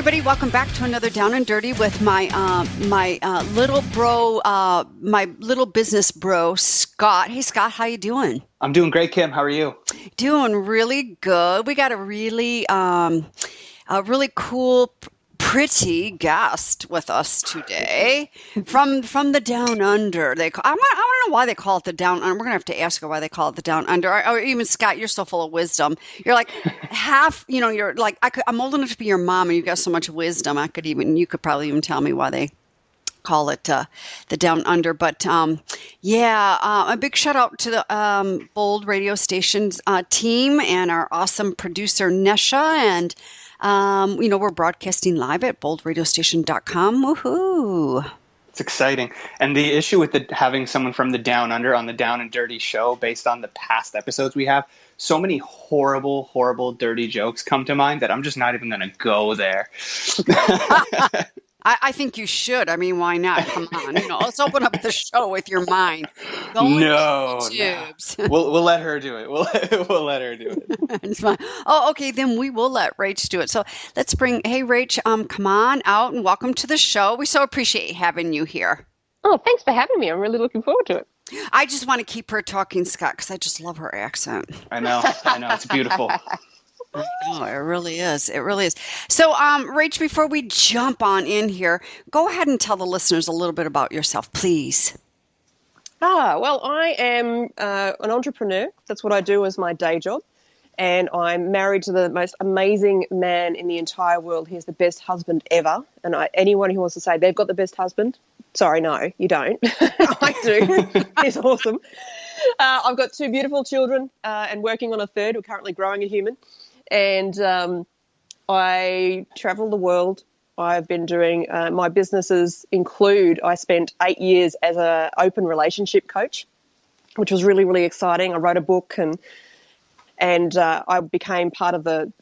everybody, welcome back to another Down and Dirty with my little bro, my little business bro, Scott. Hey, Scott, how you doing? I'm doing great, Kim. How are you? Doing really good. We got a really cool, pretty guest with us today from the Down Under. I want to know why they call it the Down Under. We're gonna have to ask her why they call it the Down Under. Or even Scott, you're so full of wisdom. You're like half. You're like I'm old enough to be your mom, and you've got so much wisdom. You could probably even tell me why they call it the Down Under. But a big shout out to the Bold Radio Station's team and our awesome producer Nesha. And we're broadcasting live at boldradiostation.com. Woohoo! It's exciting. And the issue with having someone from the Down Under on the Down and Dirty show, based on the past episodes we have, so many horrible, horrible, dirty jokes come to mind that I'm just not even going to go there. I think you should. I mean, why not? Come on. Let's open up the show with your mind. No. We'll let her do it. We'll let her do it. It's fine. Oh, okay. Then we will let Rach do it. So let's hey, Rach, come on out and welcome to the show. We so appreciate having you here. Oh, thanks for having me. I'm really looking forward to it. I just want to keep her talking, Scott, because I just love her accent. I know. It's beautiful. Oh, it really is. It really is. So, Rach, before we jump on in here, go ahead and tell the listeners a little bit about yourself, please. Well, I am an entrepreneur. That's what I do as my day job. And I'm married to the most amazing man in the entire world. He's the best husband ever. And anyone who wants to say they've got the best husband, sorry, no, you don't. I do. He's awesome. I've got 2 beautiful children and working on a third. We're currently growing a human. And I travel the world. I've been doing my businesses include I spent 8 years as an open relationship coach, which was really, really exciting. I wrote a book and I became part of the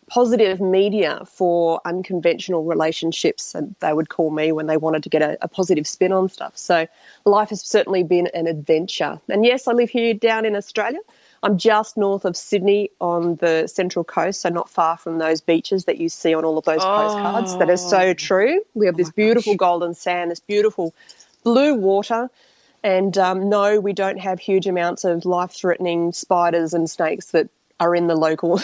positive media for unconventional relationships, and they would call me when they wanted to get a positive spin on stuff. So life has certainly been an adventure. And yes, I live here down in Australia. I'm just north of Sydney on the Central Coast, so not far from those beaches that you see on all of those postcards. That is so true. We have this beautiful golden sand, this beautiful blue water, and no, we don't have huge amounts of life-threatening spiders and snakes that are in the local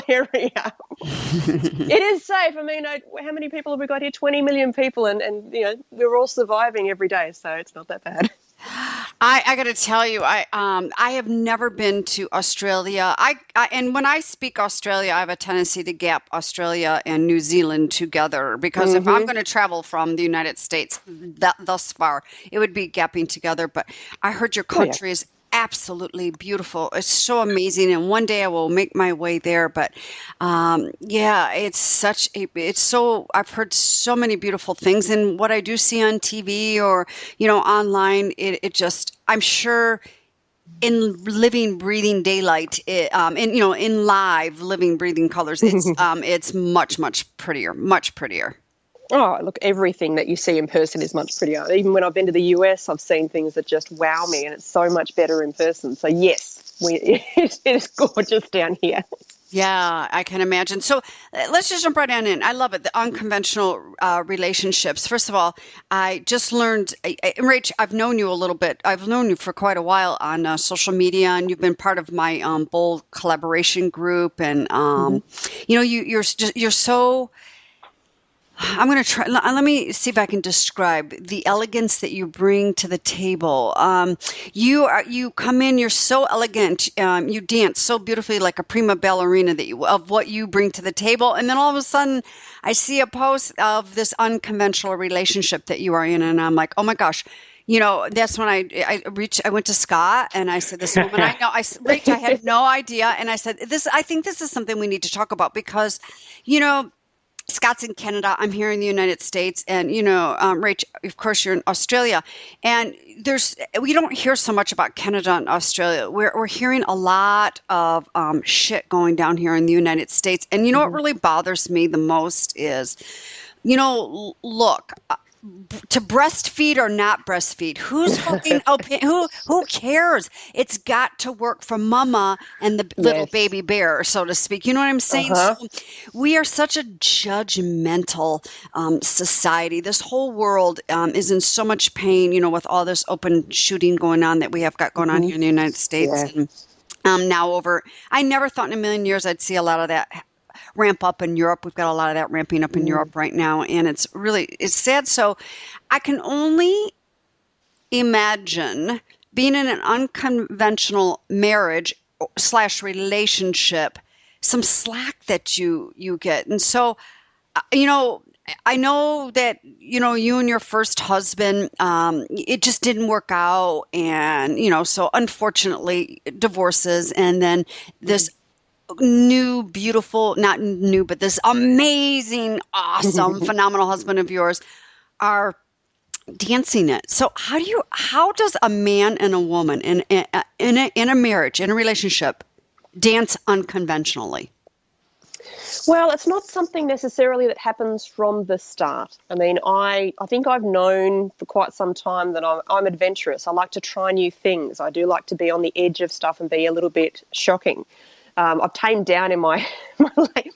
area. It is safe. I mean, how many people have we got here? 20 million people, and we're all surviving every day, so it's not that bad. I got to tell you, I have never been to Australia. And when I speak Australia, I have a tendency to gap Australia and New Zealand together because if I'm going to travel from the United States thus far, it would be gapping together. But I heard your country is absolutely beautiful. It's so amazing, and one day I will make my way there. But I've heard so many beautiful things, and what I do see on TV or online, it just, I'm sure in living, breathing daylight, in live, living, breathing colors, it's much, much prettier, much prettier. Oh, look, everything that you see in person is much prettier. Even when I've been to the US, I've seen things that just wow me, and it's so much better in person. So, yes, it is gorgeous down here. Yeah, I can imagine. So let's just jump right on in. I love it, the unconventional relationships. First of all, I just learned, Rach, I've known you a little bit. I've known you for quite a while on social media, and you've been part of my Bold collaboration group. And, you're so... I'm going to try. Let me see if I can describe the elegance that you bring to the table. You come in. You're so elegant. You dance so beautifully, like a prima ballerina. Of what you bring to the table, and then all of a sudden, I see a post of this unconventional relationship that you are in, and I'm like, oh my gosh. That's when I went to Scott and I said, this woman I know, Rach, I had no idea, and I said, I think this is something we need to talk about because, Scott's in Canada. I'm here in the United States, and Rach, of course, you're in Australia. And we don't hear so much about Canada and Australia. We're hearing a lot of shit going down here in the United States. And what really bothers me the most is, look, to breastfeed or not breastfeed? Who's fucking who cares? It's got to work for mama and the little Yes. baby bear, so to speak. You know what I'm saying? So Uh-huh. we are such a judgmental society. This whole world is in so much pain, with all this open shooting going on that we have got going on here in the United States. Yeah. And I never thought in a million years I'd see a lot of that ramp up in Europe. We've got a lot of that ramping up in Europe right now, and it's sad. So I can only imagine being in an unconventional marriage / relationship, some slack that you get. And so, I know that, you and your first husband, it just didn't work out. And, so unfortunately divorces, and then this new, beautiful, not new, but this amazing, awesome, phenomenal husband of yours are dancing it. So how does a man and a woman in a marriage, in a relationship, dance unconventionally? Well, it's not something necessarily that happens from the start. I mean, I think I've known for quite some time that I'm adventurous. I like to try new things. I do like to be on the edge of stuff and be a little bit shocking. I've tamed down in my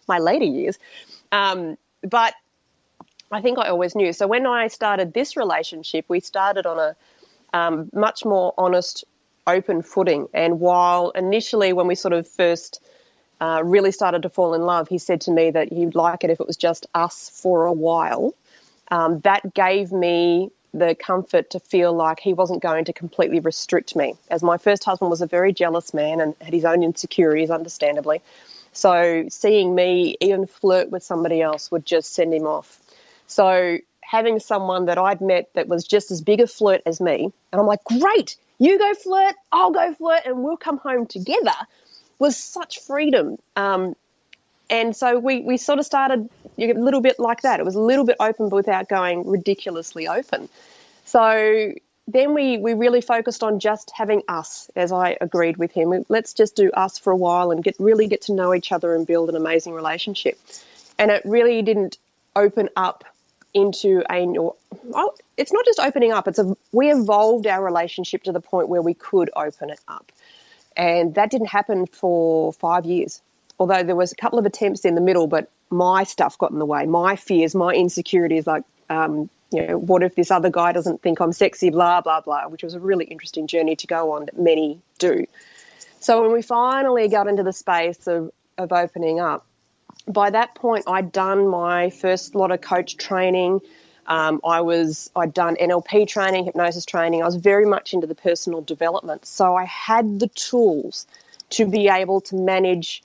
my later years, but I think I always knew. So when I started this relationship, we started on a much more honest, open footing. And while initially, when we sort of first really started to fall in love, he said to me that he'd like it if it was just us for a while. That gave me the comfort to feel like he wasn't going to completely restrict me, as my first husband was a very jealous man and had his own insecurities, understandably. So seeing me even flirt with somebody else would just send him off. So having someone that I'd met that was just as big a flirt as me, and I'm like, great, you go flirt, I'll go flirt, and we'll come home together, was such freedom. And so we sort of started a little bit like that. It was a little bit open, but without going ridiculously open. So then we really focused on just having us, as I agreed with him. Let's just do us for a while and really get to know each other and build an amazing relationship. And it really didn't open up into it's not just opening up. We evolved our relationship to the point where we could open it up. And that didn't happen for 5 years. Although there was a couple of attempts in the middle, but my stuff got in the way. My fears, my insecurities, like, what if this other guy doesn't think I'm sexy, blah, blah, blah, which was a really interesting journey to go on that many do. So when we finally got into the space of opening up, by that point I'd done my first lot of coach training. I'd done NLP training, hypnosis training. I was very much into the personal development. So I had the tools to be able to manage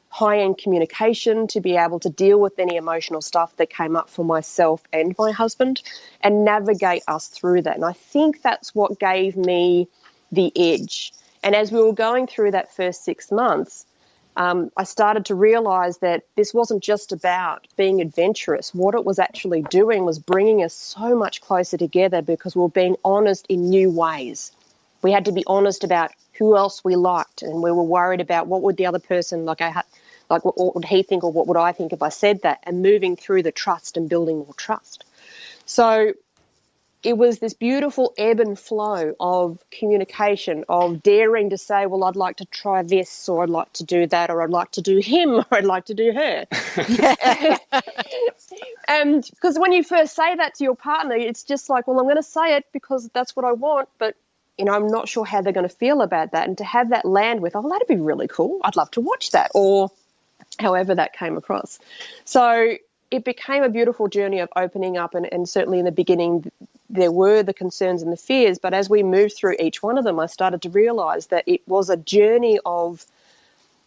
high-end communication, to be able to deal with any emotional stuff that came up for myself and my husband and navigate us through that. And I think that's what gave me the edge. And as we were going through that first 6 months, I started to realize that this wasn't just about being adventurous. What it was actually doing was bringing us so much closer together because we were being honest in new ways. We had to be honest about who else we liked, and we were worried about what would the other person, what would he think or what would I think if I said that, and moving through the trust and building more trust. So it was this beautiful ebb and flow of communication, of daring to say, well, I'd like to try this, or I'd like to do that, or I'd like to do him, or I'd like to do her. And because when you first say that to your partner, it's just like, well, I'm going to say it because that's what I want, but I'm not sure how they're going to feel about that. And to have that land with, oh, that'd be really cool. I'd love to watch that, or however that came across. So it became a beautiful journey of opening up, and certainly in the beginning there were the concerns and the fears, but as we moved through each one of them, I started to realize that it was a journey of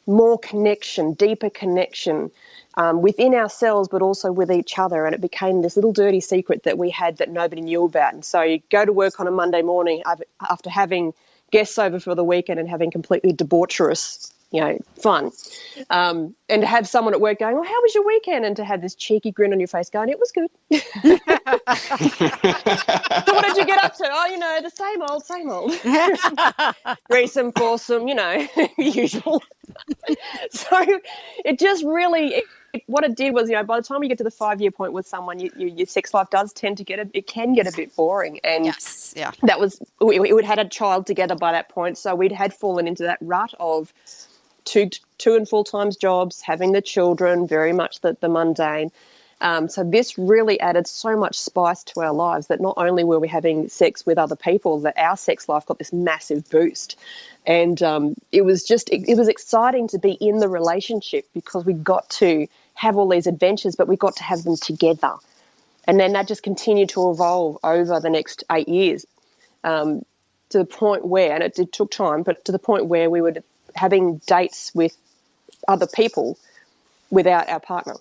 more connection, deeper connection within ourselves, but also with each other. And it became this little dirty secret that we had that nobody knew about. And so you go to work on a Monday morning after having guests over for the weekend and having completely debaucherous, fun. And to have someone at work going, oh, how was your weekend? And to have this cheeky grin on your face going, it was good. So what did you get up to? Oh, the same old. Threesome, foursome, usual. So it just really what it did was, by the time you get to the 5-year point with someone, your sex life does tend to it can get a bit boring. And Yes. Yeah. that was, we'd had a child together by that point. So we'd had fallen into that rut of two and full time jobs, having the children, very much the mundane. So this really added so much spice to our lives that not only were we having sex with other people, that our sex life got this massive boost. And it was exciting to be in the relationship because we got to have all these adventures, but we got to have them together. And then that just continued to evolve over the next 8 years, to the point where, and it took time, but to the point where we were having dates with other people without our partner.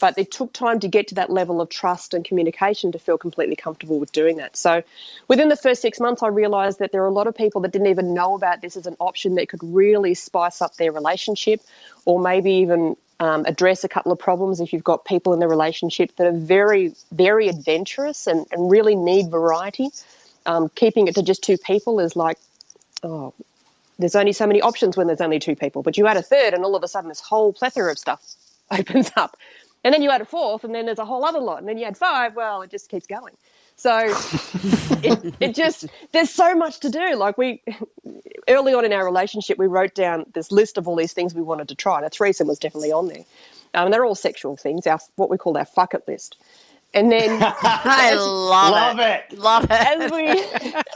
But it took time to get to that level of trust and communication to feel completely comfortable with doing that. So within the first 6 months, I realised that there are a lot of people that didn't even know about this as an option that could really spice up their relationship, or maybe even address a couple of problems if you've got people in the relationship that are very, very adventurous and really need variety. Keeping it to just two people is like, there's only so many options when there's only two people. But you add a third and all of a sudden this whole plethora of stuff opens up. And then you add a fourth and then there's a whole other lot. And then you add 5, well, it just keeps going. So it just, there's so much to do. Like early on in our relationship, we wrote down this list of all these things we wanted to try. And a threesome was definitely on there. And they're all sexual things, what we call our fuck it list. And then I love it. Love it.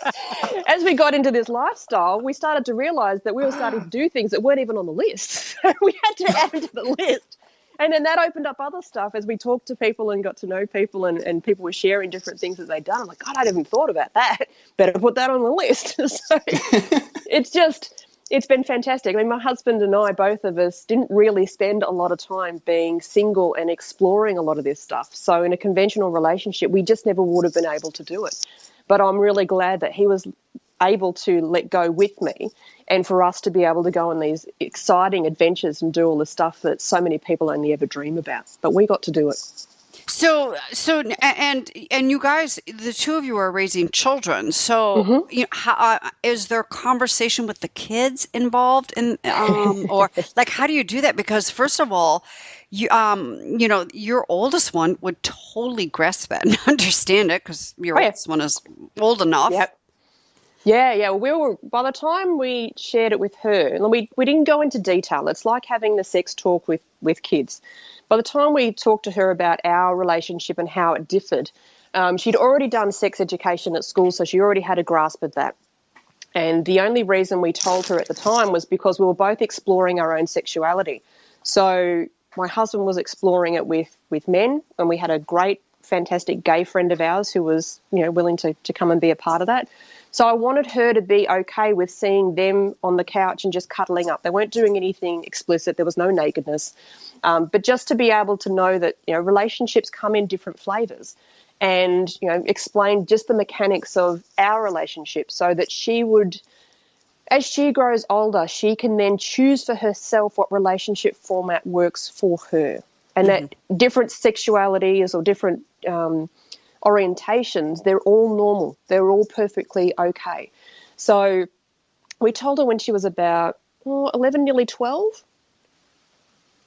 As we got into this lifestyle, we started to realize that we were starting to do things that weren't even on the list. So we had to add them to the list. And then that opened up other stuff as we talked to people and got to know people, and people were sharing different things that they'd done. I'm like, God, I hadn't even thought about that. Better put that on the list. So it's been fantastic. I mean, my husband and I, both of us, didn't really spend a lot of time being single and exploring a lot of this stuff. So in a conventional relationship, we just never would have been able to do it. But I'm really glad that he was able to let go with me, and for us to be able to go on these exciting adventures and do all the stuff that so many people only ever dream about. But we got to do it. So, and you guys, the two of you are raising children. So, how, is there conversation with the kids involved in, or like, how do you do that? Because first of all, your oldest one would totally grasp it and understand it because your oldest one is old enough. Yep. Yeah. By the time we shared it with her, and we didn't go into detail. It's like having the sex talk with kids. By the time we talked to her about our relationship and how it differed, she'd already done sex education at school, so she already had a grasp of that. And the only reason we told her at the time was because we were both exploring our own sexuality. So my husband was exploring it with men, and we had a great, fantastic gay friend of ours who was, willing to come and be a part of that. So I wanted her to be okay with seeing them on the couch and just cuddling up. They weren't doing anything explicit. There was no nakedness. But just to be able to know that, relationships come in different flavors, and, explain just the mechanics of our relationship so that she would, as she grows older, she can then choose for herself what relationship format works for her. And that different sexualities or different orientations, they're all normal. They're all perfectly okay. So we told her when she was about 11, nearly 12.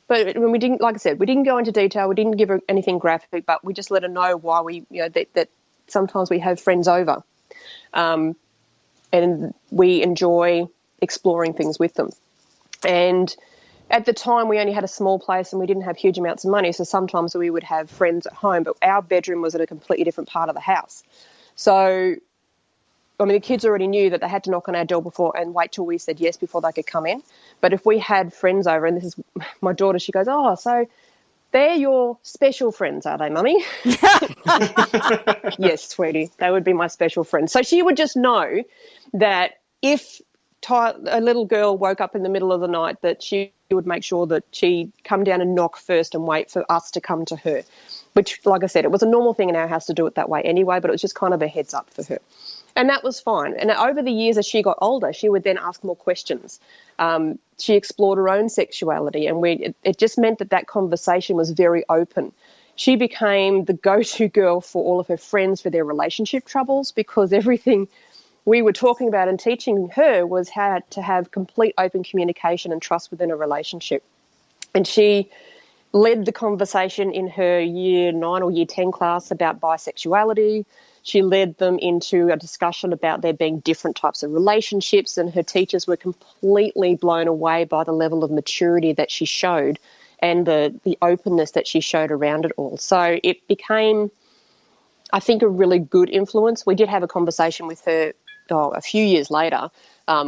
But when we didn't, like I said, we didn't go into detail. We didn't give her anything graphic, but we just let her know why we, that sometimes we have friends over, and we enjoy exploring things with them. And at the time, we only had a small place and we didn't have huge amounts of money, so sometimes we would have friends at home, but our bedroom was at a completely different part of the house. So, the kids already knew that they had to knock on our door before and wait till we said yes before they could come in. But if we had friends over, and this is my daughter, she goes, "Oh, so they're your special friends, are they, Mummy?" Yes, sweetie, they would be my special friends. So she would just know that if a little girl woke up in the middle of the night, that she would make sure that she'd come down and knock first and wait for us to come to her, which, like I said, it was a normal thing in our house to do it that way anyway, but it was just kind of a heads up for her. And that was fine. And over the years, as she got older, she would then ask more questions. She explored her own sexuality, and it just meant that conversation was very open. She became the go-to girl for all of her friends for their relationship troubles, because everything we were talking about and teaching her was how to have complete open communication and trust within a relationship. And she led the conversation in her year 9 or year 10 class about bisexuality. She led them into a discussion about there being different types of relationships, and her teachers were completely blown away by the level of maturity that she showed and the openness that she showed around it all. So it became, I think, a really good influence. We did have a conversation with her a few years later,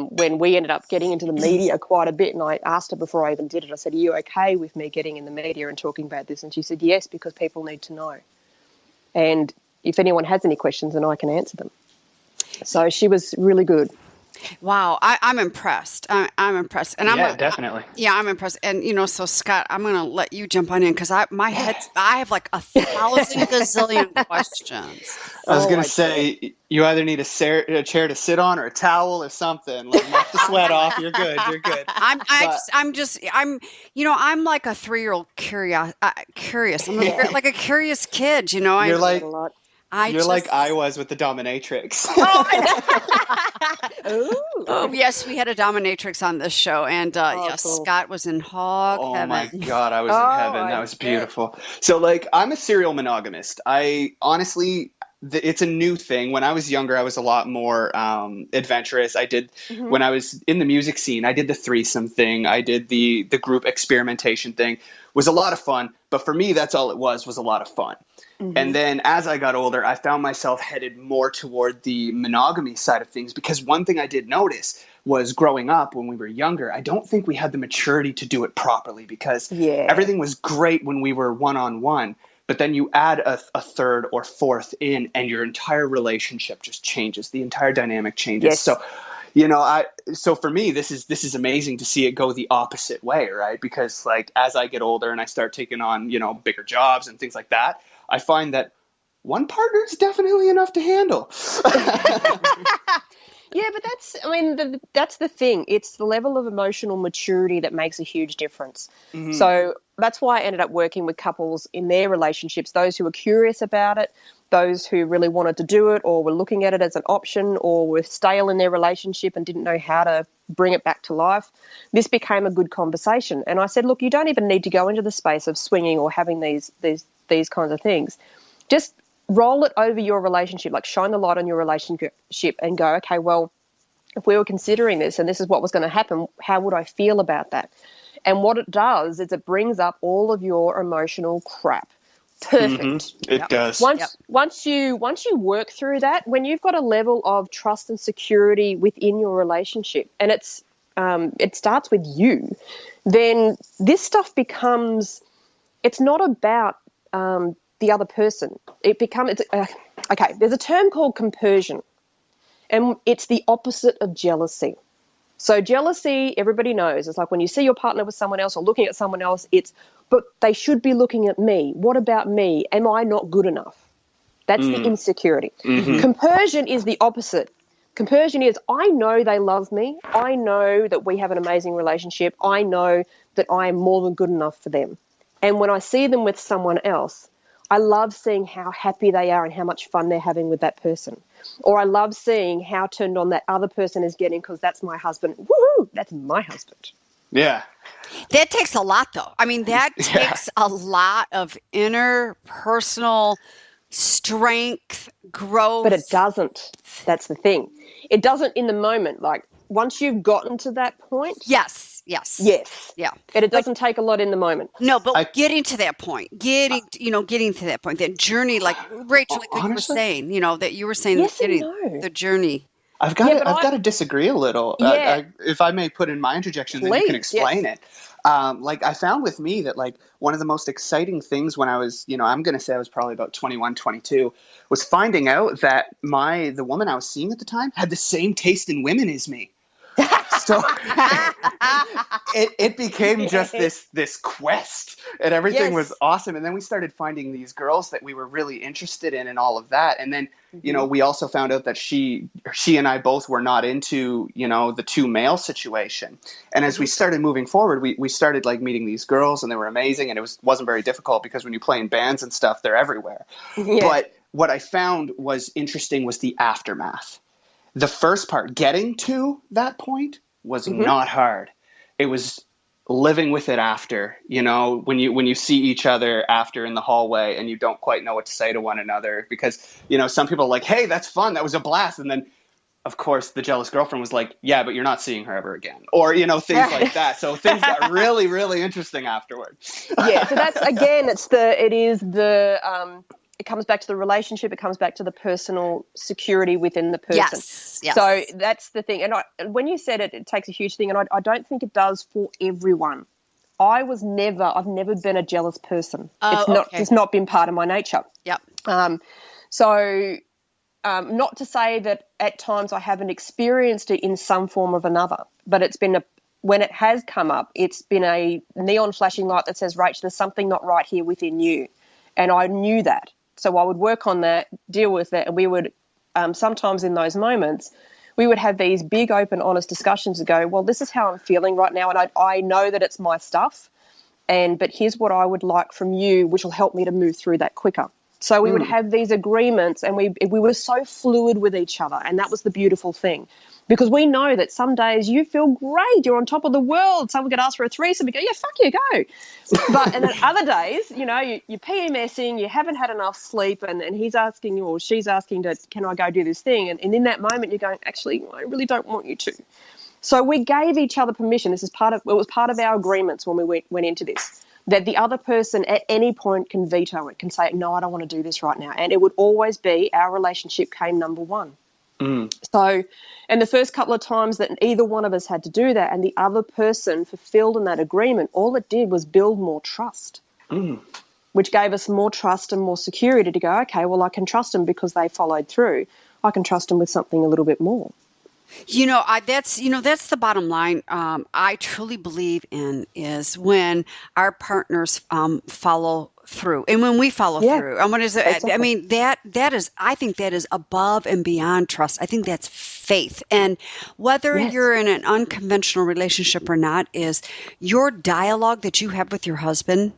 when we ended up getting into the media quite a bit, and I asked her before I even did it, I said, are you okay with me getting in the media and talking about this? And she said, yes, because people need to know. And if anyone has any questions, then I can answer them. So she was really good. Wow, I'm impressed. I'm impressed, and Yeah, definitely. yeah, I'm impressed. And so Scott, I'm gonna let you jump on in because I have like 1,000 gazillion questions. I was Oh, gonna I do. say you either need a chair to sit on or a towel or something. Like knock the sweat off. You're good. You're good. But I'm like a 3-year-old curious. I'm like a curious kid. you're I do that like a lot. I you're like just. I was with the dominatrix. Oh, I know. Oh, Ooh. yes, we had a dominatrix on this show, and Oh, yes, cool. Scott was in hog Oh my heaven. God, I was in Oh, heaven. That I was bet. beautiful. So, like, I'm a serial monogamist. I honestly, it's a new thing. When I was younger, I was a lot more adventurous. Hmm. When I was in the music scene, I did the threesome thing. I did the group experimentation thing. It was a lot of fun. But for me, that's all it was a lot of fun. Hmm. And then as I got older, I found myself headed more toward the monogamy side of things because one thing I did notice was growing up when we were younger, I don't think we had the maturity to do it properly because Yeah. everything was great when we were one on one. But then you add a third or fourth in, and your entire relationship just changes. The entire dynamic changes. Yes. So for me, this is amazing to see it go the opposite way, right? Because like as I get older and I start taking on bigger jobs and things like that, I find that one partner is definitely enough to handle. Yeah, but that's the thing. It's the level of emotional maturity that makes a huge difference. Hmm. So that's why I ended up working with couples in their relationships, those who were curious about it, those who really wanted to do it or were looking at it as an option or were stale in their relationship and didn't know how to bring it back to life. This became a good conversation. And I said, look, you don't even need to go into the space of swinging or having these kinds of things. Just roll it over your relationship, like shine the light on your relationship and go, okay, well, if we were considering this and this is what was going to happen, how would I feel about that? And what it does is it brings up all of your emotional crap. Hmm. Perfect. It Yep. does. Yep. Once you work through that, when you've got a level of trust and security within your relationship, and it starts with you, then this stuff becomes. It's not about the other person. Okay. There's a term called compersion, and it's the opposite of jealousy. So jealousy, everybody knows, it's like when you see your partner with someone else or looking at someone else, but they should be looking at me. What about me? Am I not good enough? That's the Mm. insecurity. Hmm. Compersion is the opposite. Compersion is, I know they love me. I know that we have an amazing relationship. I know that I am more than good enough for them. And when I see them with someone else, I love seeing how happy they are and how much fun they're having with that person. Or I love seeing how turned on that other person is getting because that's my husband. Woohoo! That's my husband. Yeah. That takes a lot, though. I mean, that Yeah. takes a lot of inner personal strength, But it growth. doesn't. That's the thing. It doesn't in the moment. Like once you've gotten to that point, Yes, yes, yes. yeah. But it But doesn't take a lot in the moment. no, but I getting to that point, getting to that point, that journey, like Rachel, like what you were honestly, saying, that you were saying, Yes and getting no. the journey. I've got Yeah, to but I've got to disagree a little. yeah, If I may put in my interjection, then you can please, explain yes. it. Like I found with me that like one of the most exciting things when I was, I'm going to say I was probably about 21, 22, was finding out that the woman I was seeing at the time had the same taste in women as me. So it became just Yes. this quest, and everything was Yes. awesome. And then we started finding these girls that we were really interested in and all of that. And then Hmm. we also found out that she and I both were not into the two male situation. And as we Hmm. started moving forward, we started like meeting these girls, and they were amazing. And wasn't very difficult because when you play in bands and stuff, they're everywhere. Yeah. But what I found was interesting was the aftermath. The first part, getting to that point, was Hmm. not hard. It was living with it after, when you see each other after in the hallway and you don't quite know what to say to one another, because, some people are like, hey, that's fun. That was a blast. And then, of course, the jealous girlfriend was like, yeah, but you're not seeing her ever again. Or, things like that. So things got really, really interesting afterward. Yeah. So that's, again, it comes back to the relationship. It comes back to the personal security within the person. Yes. So that's the thing. And when you said it takes a huge thing, and I don't think it does for everyone. I've never been a jealous person. It's not been part of my nature. Yep. Not to say that at times I haven't experienced it in some form of another, but when it has come up, it's been a neon flashing light that says, Rach, there's something not right here within you. And I knew that. So I would work on that, deal with that, and we would sometimes in those moments, we would have these big, open, honest discussions and go, well, this is how I'm feeling right now, and I know that it's my stuff, but here's what I would like from you, which will help me to move through that quicker. So we would have these agreements, and we were so fluid with each other, and that was the beautiful thing. Because we know that some days you feel great, you're on top of the world. Someone could ask for a threesome, you go, yeah, fuck you, go. And then other days, you're PMSing, you haven't had enough sleep, and he's asking you or she's asking can I go do this thing? And in that moment, you're going, actually, I really don't want you to. So we gave each other permission. It was part of our agreements when we went into this, that the other person at any point can veto it, can say, no, I don't want to do this right now. And it would always be our relationship came number one. So, and the first couple of times that either one of us had to do that and the other person fulfilled in that agreement, all it did was build more trust, which gave us more trust and more security to go, okay, well, I can trust them because they followed through. I can trust them with something a little bit more. That's the bottom line. I truly believe in is when our partners follow through, and when we follow through. And what is it? Exactly. I mean, I think that is above and beyond trust. I think that's faith. And whether you're in an unconventional relationship or not, is your dialogue that you have with your husband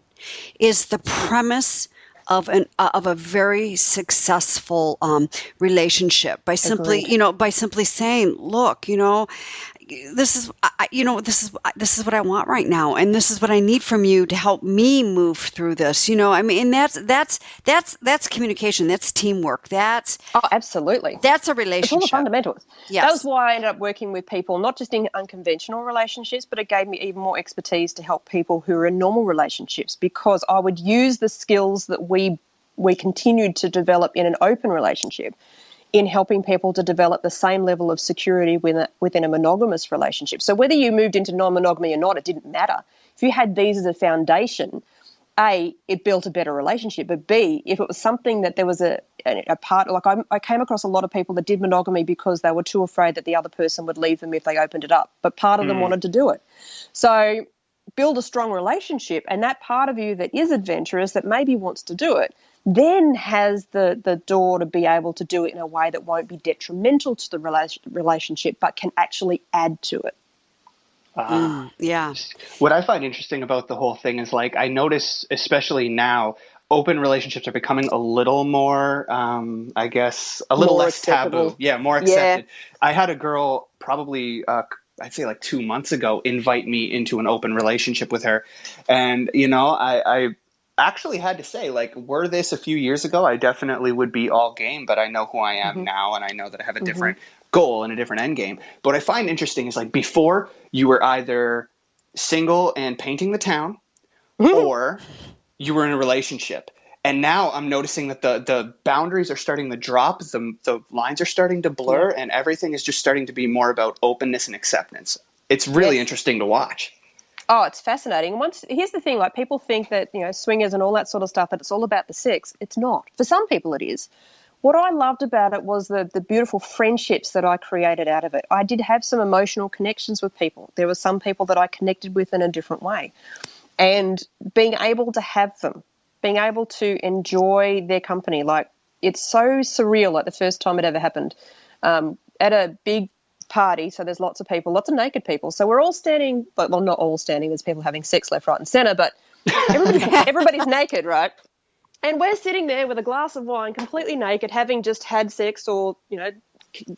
is the premise of a very successful relationship by simply saying, look, this is what I want right now, and this is what I need from you to help me move through this. I mean, and that's communication, that's teamwork, absolutely, that's a relationship. It's all the fundamentals. Yes. That was why I ended up working with people, not just in unconventional relationships, but it gave me even more expertise to help people who are in normal relationships, because I would use the skills that we continued to develop in an open relationship in helping people to develop the same level of security within a monogamous relationship. So whether you moved into non-monogamy or not, it didn't matter. If you had these as a foundation, A, it built a better relationship, but B, if it was something that there was a part, like I came across a lot of people that did monogamy because they were too afraid that the other person would leave them if they opened it up, but part of them wanted to do it. So build a strong relationship, and that part of you that is adventurous, that maybe wants to do it, then has the door to be able to do it in a way that won't be detrimental to the relationship, but can actually add to it. Yeah. What I find interesting about the whole thing is, like, I notice, especially now, open relationships are becoming a little more, I guess, a little More less acceptable. taboo. Yeah, more accepted. Yeah. I had a girl probably, I'd say like 2 months ago, invite me into an open relationship with her. And, I actually had to say, like, were this a few years ago, I definitely would be all game, but I know who I am now, and I know that I have a different goal and a different end game. But what I find interesting is, like, before you were either single and painting the town or you were in a relationship. And now I'm noticing that the boundaries are starting to drop, the lines are starting to blur, and everything is just starting to be more about openness and acceptance. It's really interesting to watch. Oh, it's fascinating. Here's the thing, like, people think that, swingers and all that sort of stuff, that it's all about the sex. It's not. For some people it is. What I loved about it was the beautiful friendships that I created out of it. I did have some emotional connections with people. There were some people that I connected with in a different way. And being able to have them, being able to enjoy their company, like, it's so surreal, like the first time it ever happened. At a big party, so there's lots of people, lots of naked people. So we're all standing, well, not all standing, there's people having sex left, right and centre, but everybody's naked, right? And we're sitting there with a glass of wine, completely naked, having just had sex or,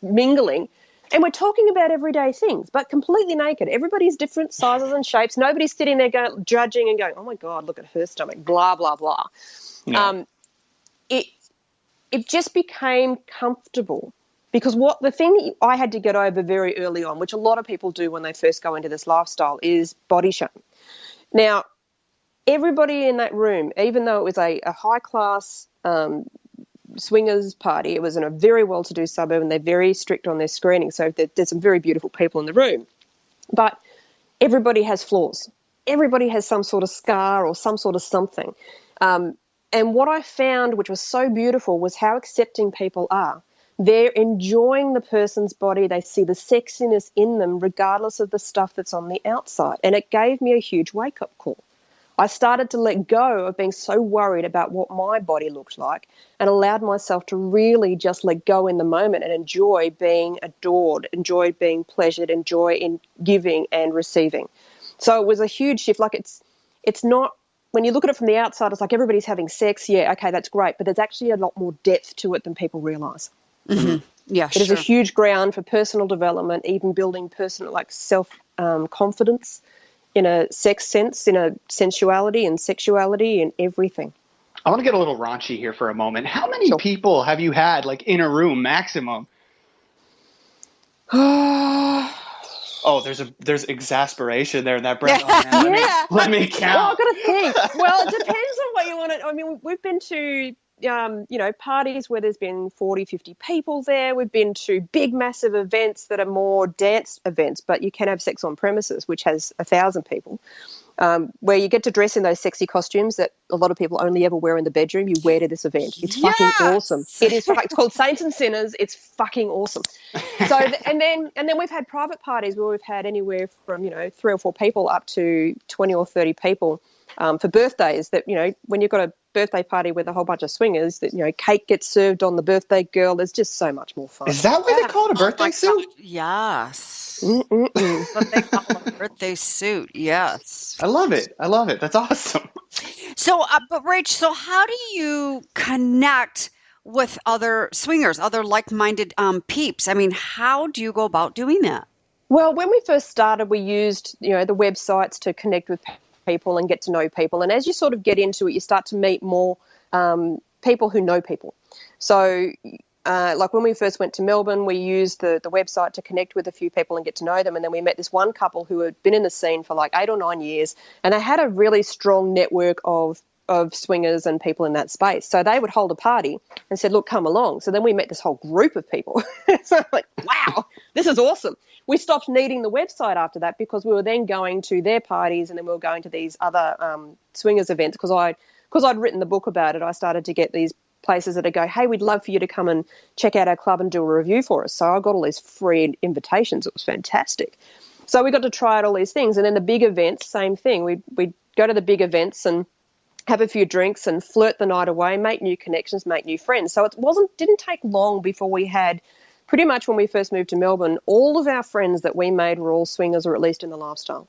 mingling. And we're talking about everyday things, but completely naked. Everybody's different sizes and shapes. Nobody's sitting there judging and going, oh, my God, look at her stomach, blah, blah, blah. Yeah. It just became comfortable because the thing I had to get over very early on, which a lot of people do when they first go into this lifestyle, is body shame. Now, everybody in that room, even though it was a high-class swingers party, it was in a very well-to-do suburb and they're very strict on their screening, so there's some very beautiful people in the room. But everybody has flaws. Everybody has some sort of scar or some sort of something. And what I found, which was so beautiful, was how accepting people are. They're enjoying the person's body. They see the sexiness in them regardless of the stuff that's on the outside. And it gave me a huge wake-up call. I started to let go of being so worried about what my body looked like and allowed myself to really just let go in the moment and enjoy being adored, enjoy being pleasured, enjoy in giving and receiving. So it was a huge shift. Like it's not, when you look at it from the outside, it's like everybody's having sex. Yeah, okay, that's great. But there's actually a lot more depth to it than people realize. Mm-hmm. Yeah, It is a huge ground for personal development, even building personal, like self-confidence in a sex sense, in a sensuality and sexuality and everything. I want to get a little raunchy here for a moment. How many people have you had like in a room maximum? Oh, there's exasperation there in that breath. Oh, man, let me count. Well, I've got to think. Well, it depends on what you want to. I mean, we've been to parties where there's been 40, 50 people there. We've been to big, massive events that are more dance events, but you can have sex on premises, which has 1,000 people, where you get to dress in those sexy costumes that a lot of people only ever wear in the bedroom. You wear to this event. It's fucking awesome. It is. It's called Saints and Sinners. It's fucking awesome. So, and then we've had private parties where we've had anywhere from 3 or 4 people up to 20 or 30 people. For birthdays, that when you've got a birthday party with a whole bunch of swingers, that cake gets served on the birthday girl. There's just so much more fun. Is that why they call it a birthday suit? God, yes. What they call a birthday suit. Yes. I love it. That's awesome. So, but Rach, so how do you connect with other swingers, other like-minded peeps? I mean, how do you go about doing that? Well, when we first started, we used the websites to connect with people and get to know people. And as you sort of get into it, you start to meet more people who know people. So like when we first went to Melbourne, we used the website to connect with a few people and get to know them. And then we met this one couple who had been in the scene for like 8 or 9 years, and they had a really strong network of swingers and people in that space. So they would hold a party and said, look, come along. So then we met this whole group of people. So I'm like, wow, this is awesome. We stopped needing the website after that because we were then going to their parties and then we were going to these other swingers events because I'd written the book about it. I started to get these places that would go, hey, we'd love for you to come and check out our club and do a review for us. So I got all these free invitations. It was fantastic. So we got to try out all these things. And then the big events, same thing. We'd go to the big events and have a few drinks and flirt the night away, make new connections, make new friends. So it didn't take long before we had, pretty much when we first moved to Melbourne, all of our friends that we made were all swingers or at least in the lifestyle,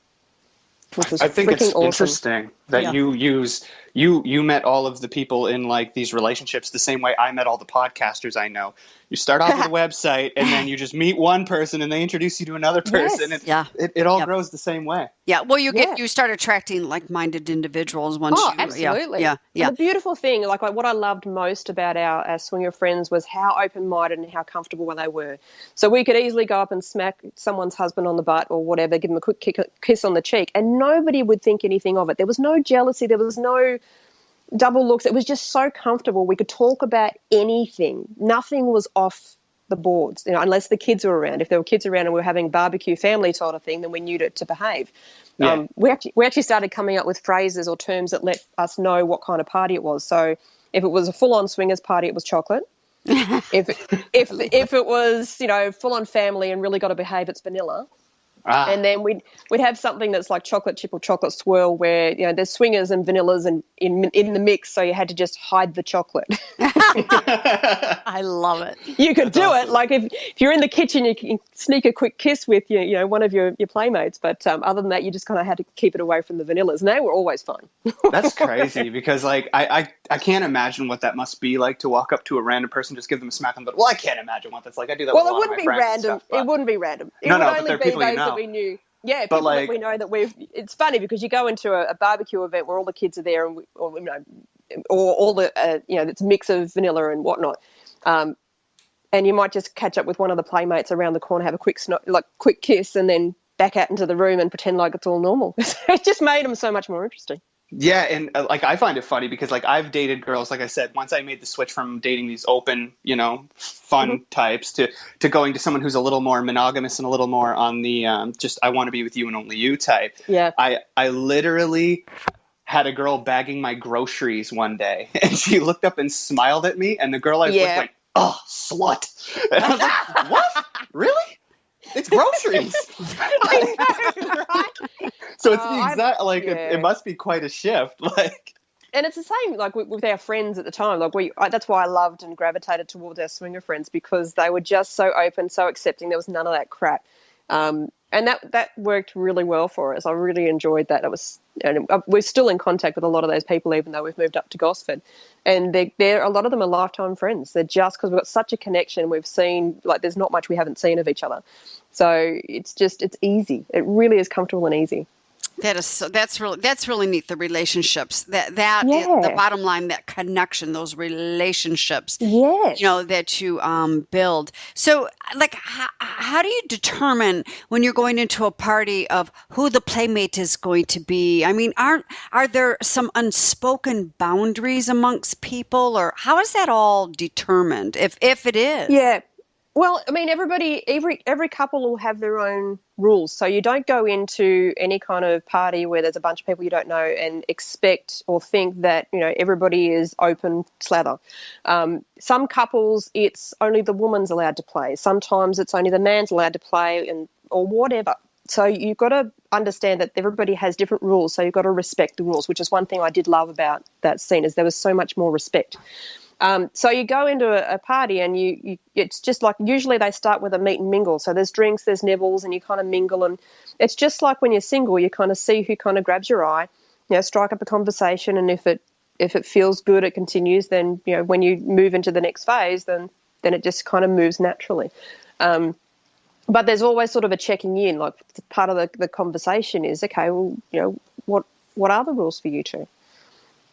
which was I think it's awesome. interesting that you met all of the people in like these relationships the same way I met all the podcasters I know. You start off with a website and then you just meet one person and they introduce you to another person. Yes. And it all grows the same way. Yeah. Well, you start attracting like-minded individuals once you. Absolutely. Yeah. And the beautiful thing, like what I loved most about our swinger friends was how open-minded and how comfortable they were. So we could easily go up and smack someone's husband on the butt or whatever, give them a quick kiss on the cheek, and nobody would think anything of it. There was no jealousy. There was no double looks. It was just so comfortable. We could talk about anything. Nothing was off the boards, unless the kids were around. If there were kids around and we were having barbecue family sort of thing, then we knew to behave. Yeah. We actually started coming up with phrases or terms that let us know what kind of party it was. So if it was a full-on swingers party, it was chocolate. if it was full-on family and really got to behave, it's vanilla. And then we'd have something that's like chocolate chip or chocolate swirl, where there's swingers and vanillas and in the mix, so you had to just hide the chocolate. I love it. You could That's do awesome. it like if you're in the kitchen, you can sneak a quick kiss with one of your playmates, but other than that, you just kind of had to keep it away from the vanillas, and they were always fun. That's crazy because like I can't imagine what that must be like to walk up to a random person, just give them a smack on the butt. Well, I can't imagine what that's like. I do that with a Well, it lot of wouldn't my be friends and random. stuff. But It wouldn't be random. It no, would but only there are be people you those that know. we knew. Yeah, But people that like, we know that we've. It's funny because you go into a barbecue event where all the kids are there, and or all the it's a mix of vanilla and whatnot, and you might just catch up with one of the playmates around the corner, have a quick kiss, and then back out into the room and pretend like it's all normal. It just made them so much more interesting. yeah, and like I find it funny because like I've dated girls, like I said, once I made the switch from dating these open, fun types to going to someone who's a little more monogamous and a little more on the just I want to be with you and only you type. Yeah. I literally had a girl bagging my groceries one day, and she looked up and smiled at me, and the girl I was with Yeah. went, "Oh, slut!" And I was like, "What? Really? It's groceries." I know, right? So it's the exact like yeah. it must be quite a shift. Like, And it's the same like with our friends at the time. Like that's why I loved and gravitated towards our swinger friends, because they were just so open, so accepting. There was none of that crap, and that worked really well for us. I really enjoyed that. And we're still in contact with a lot of those people, even though we've moved up to Gosford. And they're a lot of them are lifetime friends. They're just because we've got such a connection. We've seen like there's not much we haven't seen of each other, so it's easy. It really is comfortable and easy. That's really neat. The relationships that is Yeah. the bottom line, that connection, those relationships, Yes. that you build. So like, how do you determine when you're going into a party of who the playmate is going to be? I mean, are there some unspoken boundaries amongst people, or how is that all determined, if it is? Yeah. Well, I mean, every couple will have their own rules. So you don't go into any kind of party where there's a bunch of people you don't know and expect or think that, everybody is open slather. Some couples, it's only the woman's allowed to play. Sometimes it's only the man's allowed to play or whatever. So you've got to understand that everybody has different rules. So you've got to respect the rules, which is one thing I did love about that scene, is there was so much more respect. So you go into a party and it's just like usually they start with a meet and mingle. So there's drinks, there's nibbles, and you kind of mingle. And it's just like when you're single, you kind of see who kind of grabs your eye, strike up a conversation. And if it feels good, it continues. Then, when you move into the next phase, then it just kind of moves naturally. But there's always sort of a checking in, like part of the conversation is, okay, well, what are the rules for you two?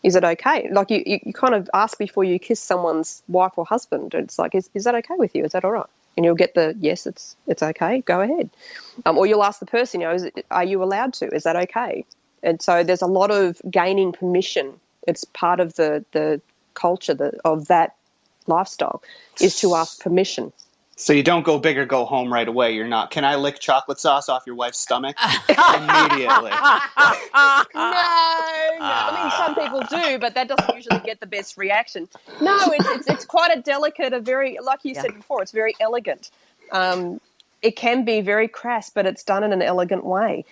Is it okay? Like you kind of ask before you kiss someone's wife or husband. It's like, is that okay with you? Is that all right? And you'll get the yes, it's okay. Go ahead. Or you'll ask the person, are you allowed to? Is that okay? And so there's a lot of gaining permission. It's part of the culture of that lifestyle is to ask permission. so you don't go big or go home right away. You're not. Can I lick chocolate sauce off your wife's stomach immediately? No. I mean, some people do, but that doesn't usually get the best reaction. No, it's quite a delicate, a very, like you said before, it's very elegant. It can be very crass, but it's done in an elegant way.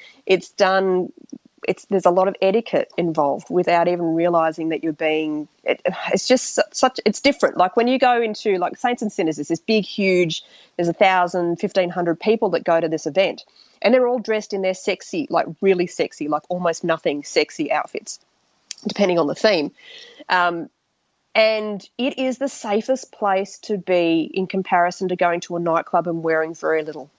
There's a lot of etiquette involved without even realizing that you're being. It's just it's different. Like when you go into like Saints and Sinners, there's this big, huge. There's 1,000, 1,500 people that go to this event, and they're all dressed in their sexy, like really sexy, like almost nothing sexy outfits, depending on the theme. And it is the safest place to be in comparison to going to a nightclub and wearing very little.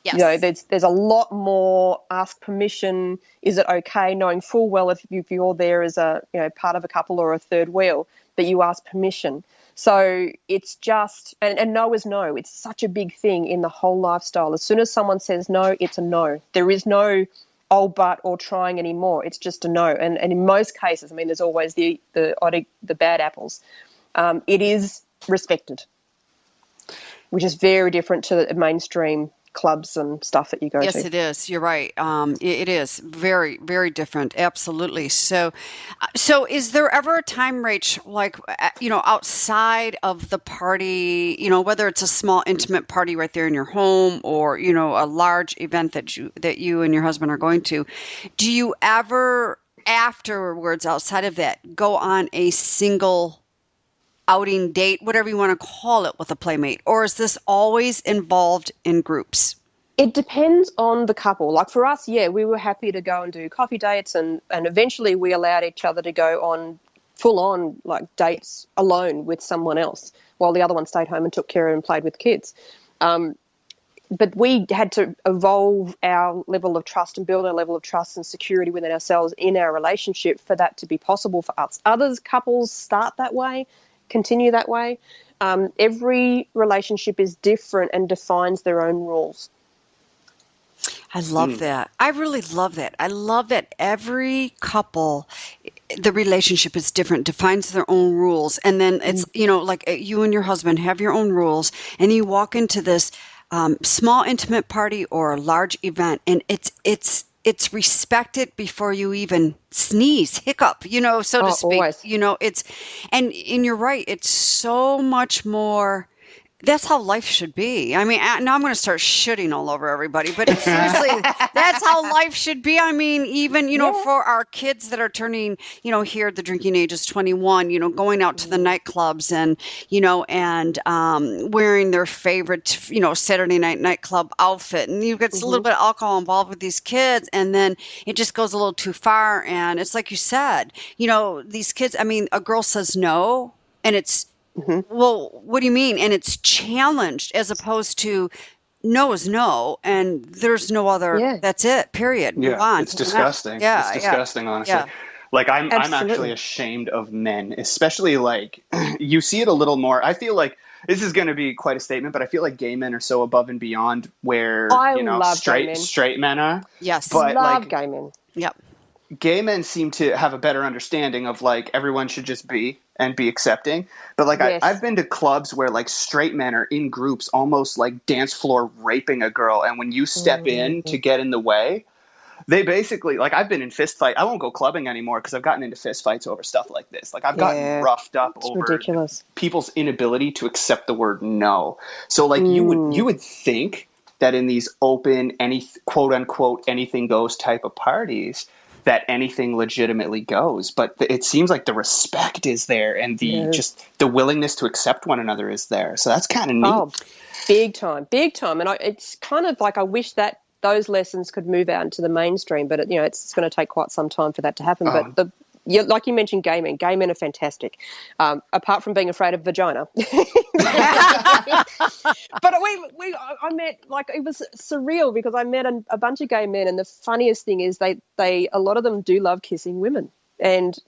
Yes. There's a lot more ask permission. Is it okay? Knowing full well if you're there as a part of a couple or a third wheel, that you ask permission. So it's just and no is no. It's such a big thing in the whole lifestyle. As soon as someone says no, it's a no. There is no but or trying anymore. It's just a no. And in most cases, I mean, there's always the bad apples. It is respected, which is very different to the mainstream clubs and stuff that you go Yes, to. it is. You're right. It is very, very different. Absolutely. So is there ever a time, Rach, like, outside of the party, whether it's a small intimate party right there in your home or, a large event that you and your husband are going to, do you ever afterwards, outside of that, go on a single outing date, whatever you want to call it, with a playmate? Or is this always involved in groups? It depends on the couple. Like for us, yeah, we were happy to go and do coffee dates, and eventually we allowed each other to go on full on like dates alone with someone else while the other one stayed home and took care of and played with kids. But we had to evolve our level of trust and build our level of trust and security within ourselves in our relationship for that to be possible for us. Others couples start that way, continue that way. Every relationship is different and defines their own rules. I love that. I really love that. I love that every couple, the relationship is different, defines their own rules. And then it's, like you and your husband have your own rules, and you walk into this small intimate party or a large event, and it's respected before you even sneeze, hiccup, so to speak. Always. And you're right, it's so much more. That's how life should be. I mean, now I'm going to start shitting all over everybody, but seriously, that's how life should be. I mean, even, for our kids that are turning, here the drinking age is 21, going out to the nightclubs and, wearing their favorite, Saturday night nightclub outfit. And you get a little bit of alcohol involved with these kids, and then it just goes a little too far. And it's like you said, these kids, I mean, a girl says no, and it's, well, what do you mean? And it's challenged as opposed to no is no, and there's no other. Yeah. That's it. Period. Move Yeah, on. it's disgusting. Yeah, It's disgusting, honestly. yeah. Like I'm Absolutely. actually ashamed of men, especially like you see it a little more. I feel like this is going to be quite a statement, but I feel like gay men are so above and beyond where I love gay men. straight men are. Yes. But Love like gay men. Yep. gay men seem to have a better understanding of like everyone should just be and be accepting. But like Yes. I've been to clubs where like straight men are in groups almost like dance floor raping a girl, and when you step in to get in the way, they basically, like, I've been in fist fight. I won't go clubbing anymore because I've gotten into fist fights over stuff like this. Like I've gotten roughed up It's over ridiculous. people's inability to accept the word no. So like you would think that in these open, any quote unquote anything goes type of parties, that anything legitimately goes, but it seems like the respect is there and the just the willingness to accept one another is there. So that's kind of neat. Oh, big time. And it's kind of like I wish that those lessons could move out into the mainstream, but it's going to take quite some time for that to happen. But like you mentioned, gay men are fantastic. Apart from being afraid of vagina, but I met, like, it was surreal because I met a bunch of gay men, and the funniest thing is they a lot of them do love kissing women, and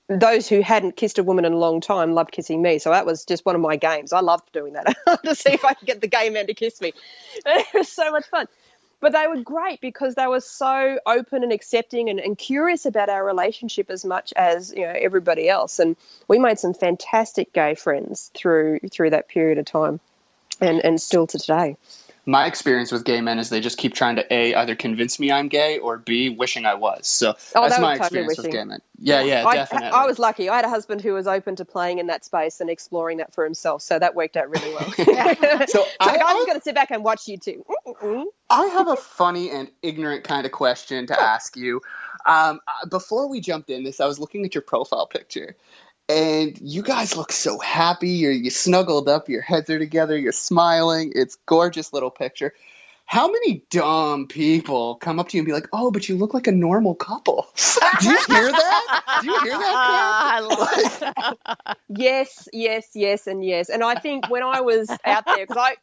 those who hadn't kissed a woman in a long time loved kissing me. So that was just one of my games. I loved doing that to see if I could get the gay man to kiss me. It was so much fun. But they were great because they were so open and accepting and curious about our relationship as much as everybody else. And we made some fantastic gay friends through that period of time, and still to today. My experience with gay men is they just keep trying to either convince me I'm gay or B, wishing I was. So that's my experience with gay men. Yeah, definitely. I was lucky. I had a husband who was open to playing in that space and exploring that for himself. So that worked out really well. So I'm just going to sit back and watch you two. I have a funny and ignorant kind of question to ask you. Before we jumped in this, I was looking at your profile picture. And you guys look so happy. You snuggled up. Your heads are together. You're smiling. It's gorgeous little picture. How many dumb people come up to you and be like, "Oh, but you look like a normal couple"? Do you hear that? Do you hear that? I love Yes, and yes. And I think when I was out there, because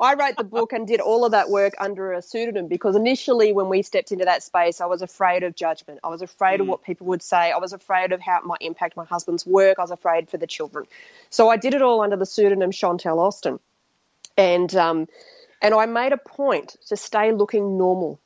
I wrote the book and did all of that work under a pseudonym, because initially when we stepped into that space, I was afraid of judgment. I was afraid of what people would say. I was afraid of how it might impact my husband's work. I was afraid for the children. So I did it all under the pseudonym Chantel Austin. And I made a point to stay looking normal.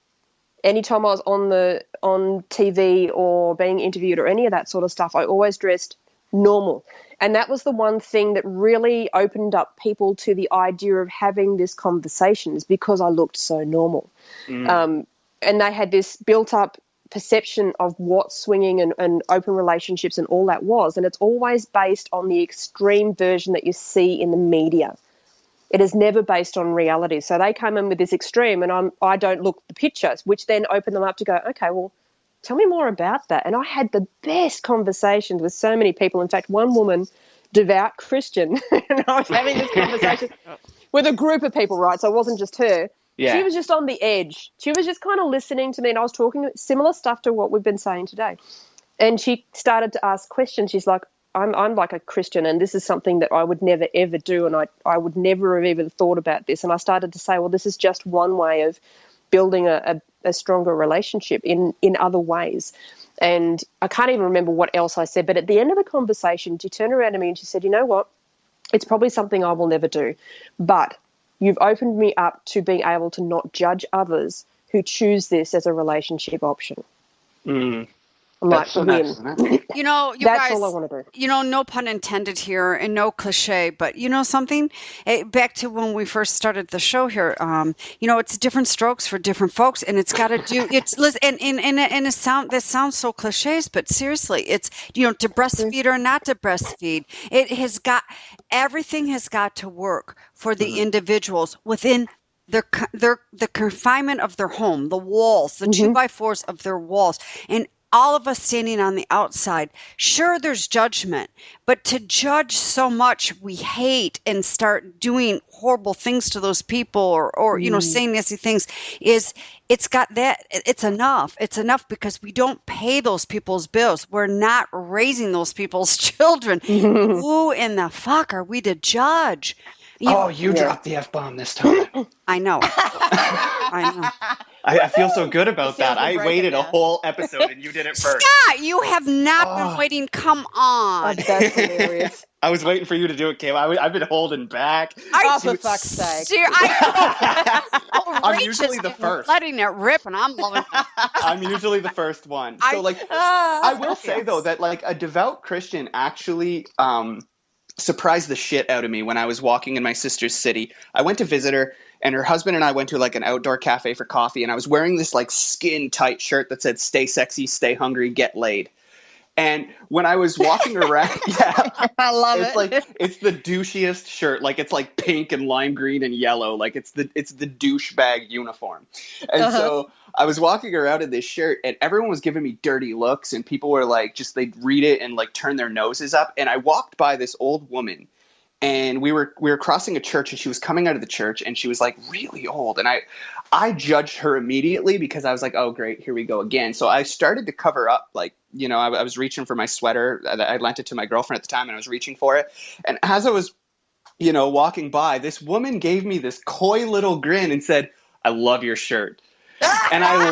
Anytime I was on TV or being interviewed or any of that sort of stuff, I always dressed normal. And that was the one thing that really opened up people to the idea of having this conversation, is because I looked so normal. And they had this built up perception of what swinging and open relationships and all that was. And it's always based on the extreme version that you see in the media. It is never based on reality. So they come in with this extreme, and I don't look the pictures, which then open them up to go, okay, well, tell me more about that. And I had the best conversations with so many people. In fact, one woman, devout Christian, and I was having this conversation with a group of people, right? So it wasn't just her. Yeah. She was just on the edge. She was just kind of listening to me, and I was talking similar stuff to what we've been saying today. And she started to ask questions. She's like, I'm like a Christian, and this is something that I would never, ever do, and I would never have even thought about this. And I started to say, well, this is just one way of building a stronger relationship in other ways. And I can't even remember what else I said, but at the end of the conversation, she turned around to me and she said, you know what? It's probably something I will never do, but you've opened me up to being able to not judge others who choose this as a relationship option. I'm That's like, so nice, isn't it? You know, you that's guys, all I want to do. you know, no pun intended here and no cliche, but you know something? Back to when we first started the show here, you know, it's different strokes for different folks, and it's got to do, it's, listen, and it this sounds so cliches, but seriously, it's, you know, to breastfeed or not to breastfeed. It has got, everything has got to work for the individuals within the confinement of their home, the walls, the 2x4s of their walls. And all of us standing on the outside, sure, there's judgment, but to judge so much we hate and start doing horrible things to those people or you know, saying nasty things, it's got that, it's enough. It's enough because we don't pay those people's bills. We're not raising those people's children. Who in the fuck are we to judge? You dropped the F-bomb this time. I know. I know. I feel so good about that. I break waited it a now. whole episode and you did it first. Yeah, you have not been waiting. Come on. Oh, that's hilarious. I was waiting for you to do it, Kayla. I've been holding back. Oh, for fuck's sake. I'm usually the first. Letting it rip, and I'm loving it. I'm usually the first one. So, like, I will say, though, that, like, a devout Christian actually surprised the shit out of me when I was walking in my sister's city. I went to visit her, and her husband and I went to, like, an outdoor cafe for coffee, and I was wearing this, like, skin-tight shirt that said, "Stay sexy, stay hungry, get laid." And when I was walking around, I love it's it. like, it's the douchiest shirt. Like, it's like pink and lime green and yellow. Like, it's the douchebag uniform. And so I was walking around in this shirt, and everyone was giving me dirty looks, and people were like, just, they'd read it and like turn their noses up. And I walked by this old woman, and we were crossing a church, and she was coming out of the church, and she was like really old. And I judged her immediately because I was like, oh, great, here we go again. So I started to cover up, like, you know, I was reaching for my sweater. I lent it to my girlfriend at the time, and I was reaching for it. And as I was, you know, walking by, this woman gave me this coy little grin and said, "I love your shirt." And I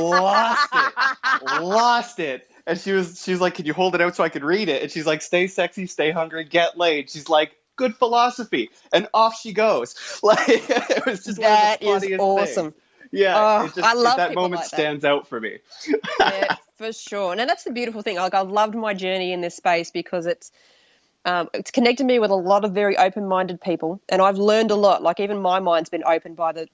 lost it. And she was like, "Could you hold it out so I could read it?" And she's like, "Stay sexy, stay hungry, get laid." She's like, "Good philosophy." And off she goes. Like, it was just That one of the is funniest awesome. things. Yeah, I love that people moment like that. stands out for me. Yeah, for sure. And that's the beautiful thing. Like, I've loved my journey in this space because it's connected me with a lot of very open-minded people, and I've learned a lot. Like, even my mind's been opened by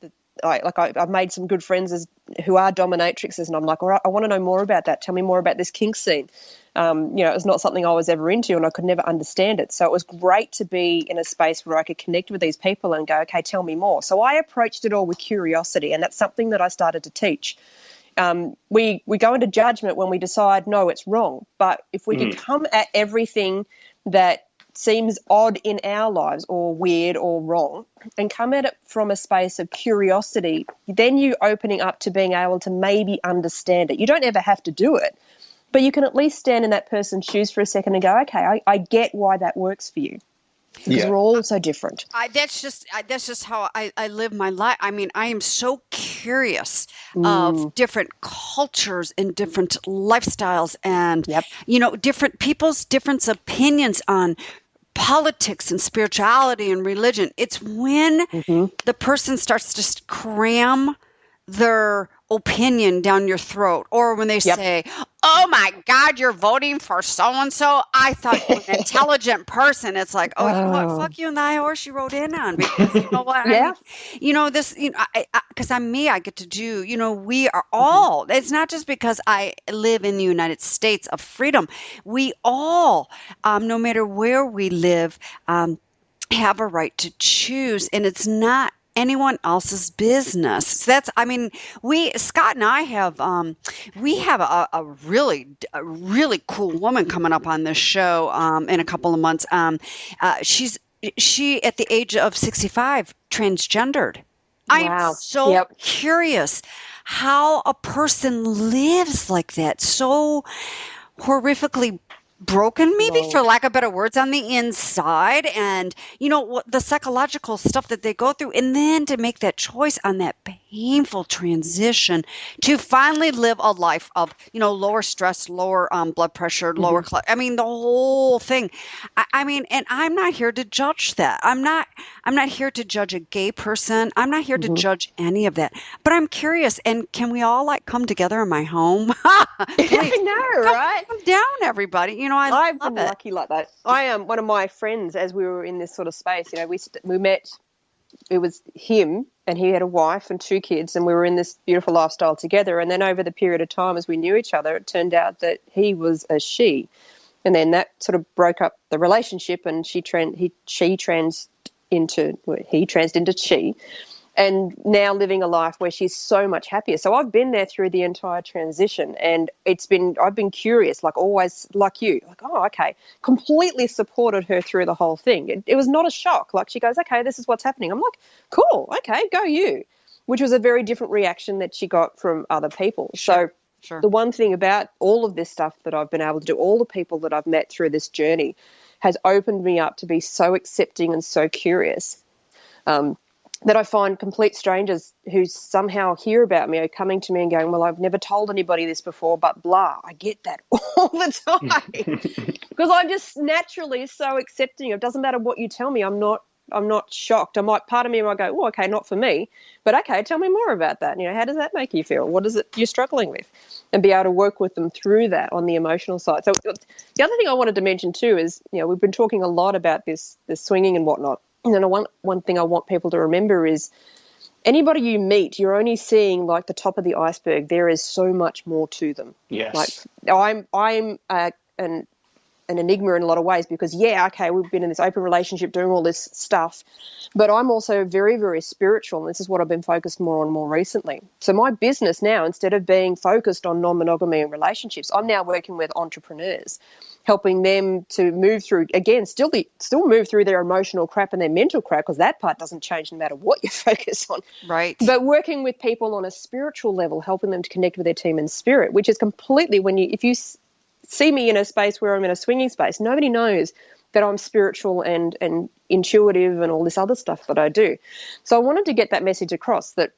I've made some good friends who are dominatrixes, and I'm like, all right, I want to know more about that. Tell me more about this kink scene. You know, it's not something I was ever into, and I could never understand it. So it was great to be in a space where I could connect with these people and go, okay, tell me more. So I approached it all with curiosity, and that's something that I started to teach. We go into judgment when we decide, no, it's wrong. But if we can come at everything that seems odd in our lives or weird or wrong and come at it from a space of curiosity, then you're opening up to being able to maybe understand it. You don't ever have to do it, but you can at least stand in that person's shoes for a second and go, okay, I get why that works for you. Because we're all so different. That's just how I live my life. I mean, I am so curious of different cultures and different lifestyles and, you know, different people's different opinions on politics and spirituality and religion. It's when the person starts to cram their opinion down your throat, or when they Yep. say, "Oh my God, you're voting for so and so," I thought you were an intelligent person. It's like, oh, you know what? Oh, Fuck you and the horse you rode in on, because you know what? I yeah. mean, this, because I'm me, I get to do. We are Hmm. all. It's not just because I live in the United States of freedom. We all, no matter where we live, have a right to choose, and it's not anyone else's business. So Scott and I we have a really cool woman coming up on this show, in a couple of months. She at the age of 65 transgendered. I am Wow. so Yep. curious how a person lives like that, so horrifically broken, maybe, for Wrong. lack of better words, on the inside, and what the psychological stuff that they go through, and then to make that choice on that painful transition to finally live a life of lower stress, lower blood pressure, lower Hmm. the whole thing. And I'm not here to judge that. I'm not here to judge a gay person. I'm not here to Hmm. judge any of that, but I'm curious, and can we all come together in my home? Please. I know, Come right? come down, everybody. I I've love been it. lucky like that. I am one of my friends. As we were in this sort of space, we met. It was him, and he had a wife and two kids, and we were in this beautiful lifestyle together. And then over the period of time, as we knew each other, it turned out that he was a she, and then that sort of broke up the relationship. And he trans he transed into she, and now living a life where she's so much happier. So I've been there through the entire transition, and I've been curious, like always, like you, like, oh, okay, completely supported her through the whole thing. It was not a shock. Like, she goes, okay, this is what's happening. I'm like, cool, okay, go you, which was a very different reaction that she got from other people. Sure, So sure. the one thing about all of this stuff that I've been able to do, all the people that I've met through this journey, has opened me up to be so accepting and so curious. That I find complete strangers who somehow hear about me are coming to me and going, well, I've never told anybody this before, but blah. I get that all the time because I'm just naturally so accepting. It doesn't matter what you tell me. I'm not shocked. Part of me might go, oh, okay, not for me, but okay, tell me more about that. How does that make you feel? What is it you're struggling with? And be able to work with them through that on the emotional side. So the other thing I wanted to mention too is, we've been talking a lot about this swinging and whatnot. And then one thing I want people to remember is anybody you meet, you're only seeing like the top of the iceberg. There is so much more to them. Like, Yes. I'm an enigma in a lot of ways because, yeah, okay, we've been in this open relationship doing all this stuff, but I'm also very, very spiritual, and this is what I've been focused more on more recently. So my business now, instead of being focused on non-monogamy and relationships, I'm now working with entrepreneurs, helping them to move through, again, still move through their emotional crap and their mental crap, because that part doesn't change no matter what you focus on. Right. But working with people on a spiritual level, helping them to connect with their team in spirit, which is completely if you see me in a space where I'm in a swinging space, nobody knows that I'm spiritual and intuitive and all this other stuff that I do. So I wanted to get that message across, that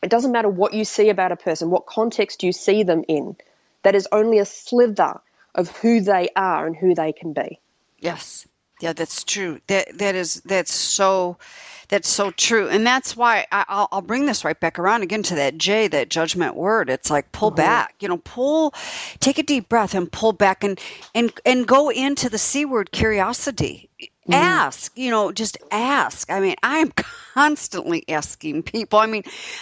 it doesn't matter what you see about a person, what context you see them in, that is only a slither of who they are and who they can be. Yes. Yeah, that's true. That's so true. And that's why I'll bring this right back around again to that J, that judgment word. It's like, pull back, take a deep breath and pull back, and go into the C word, curiosity. Ask, just ask. I'm constantly asking people.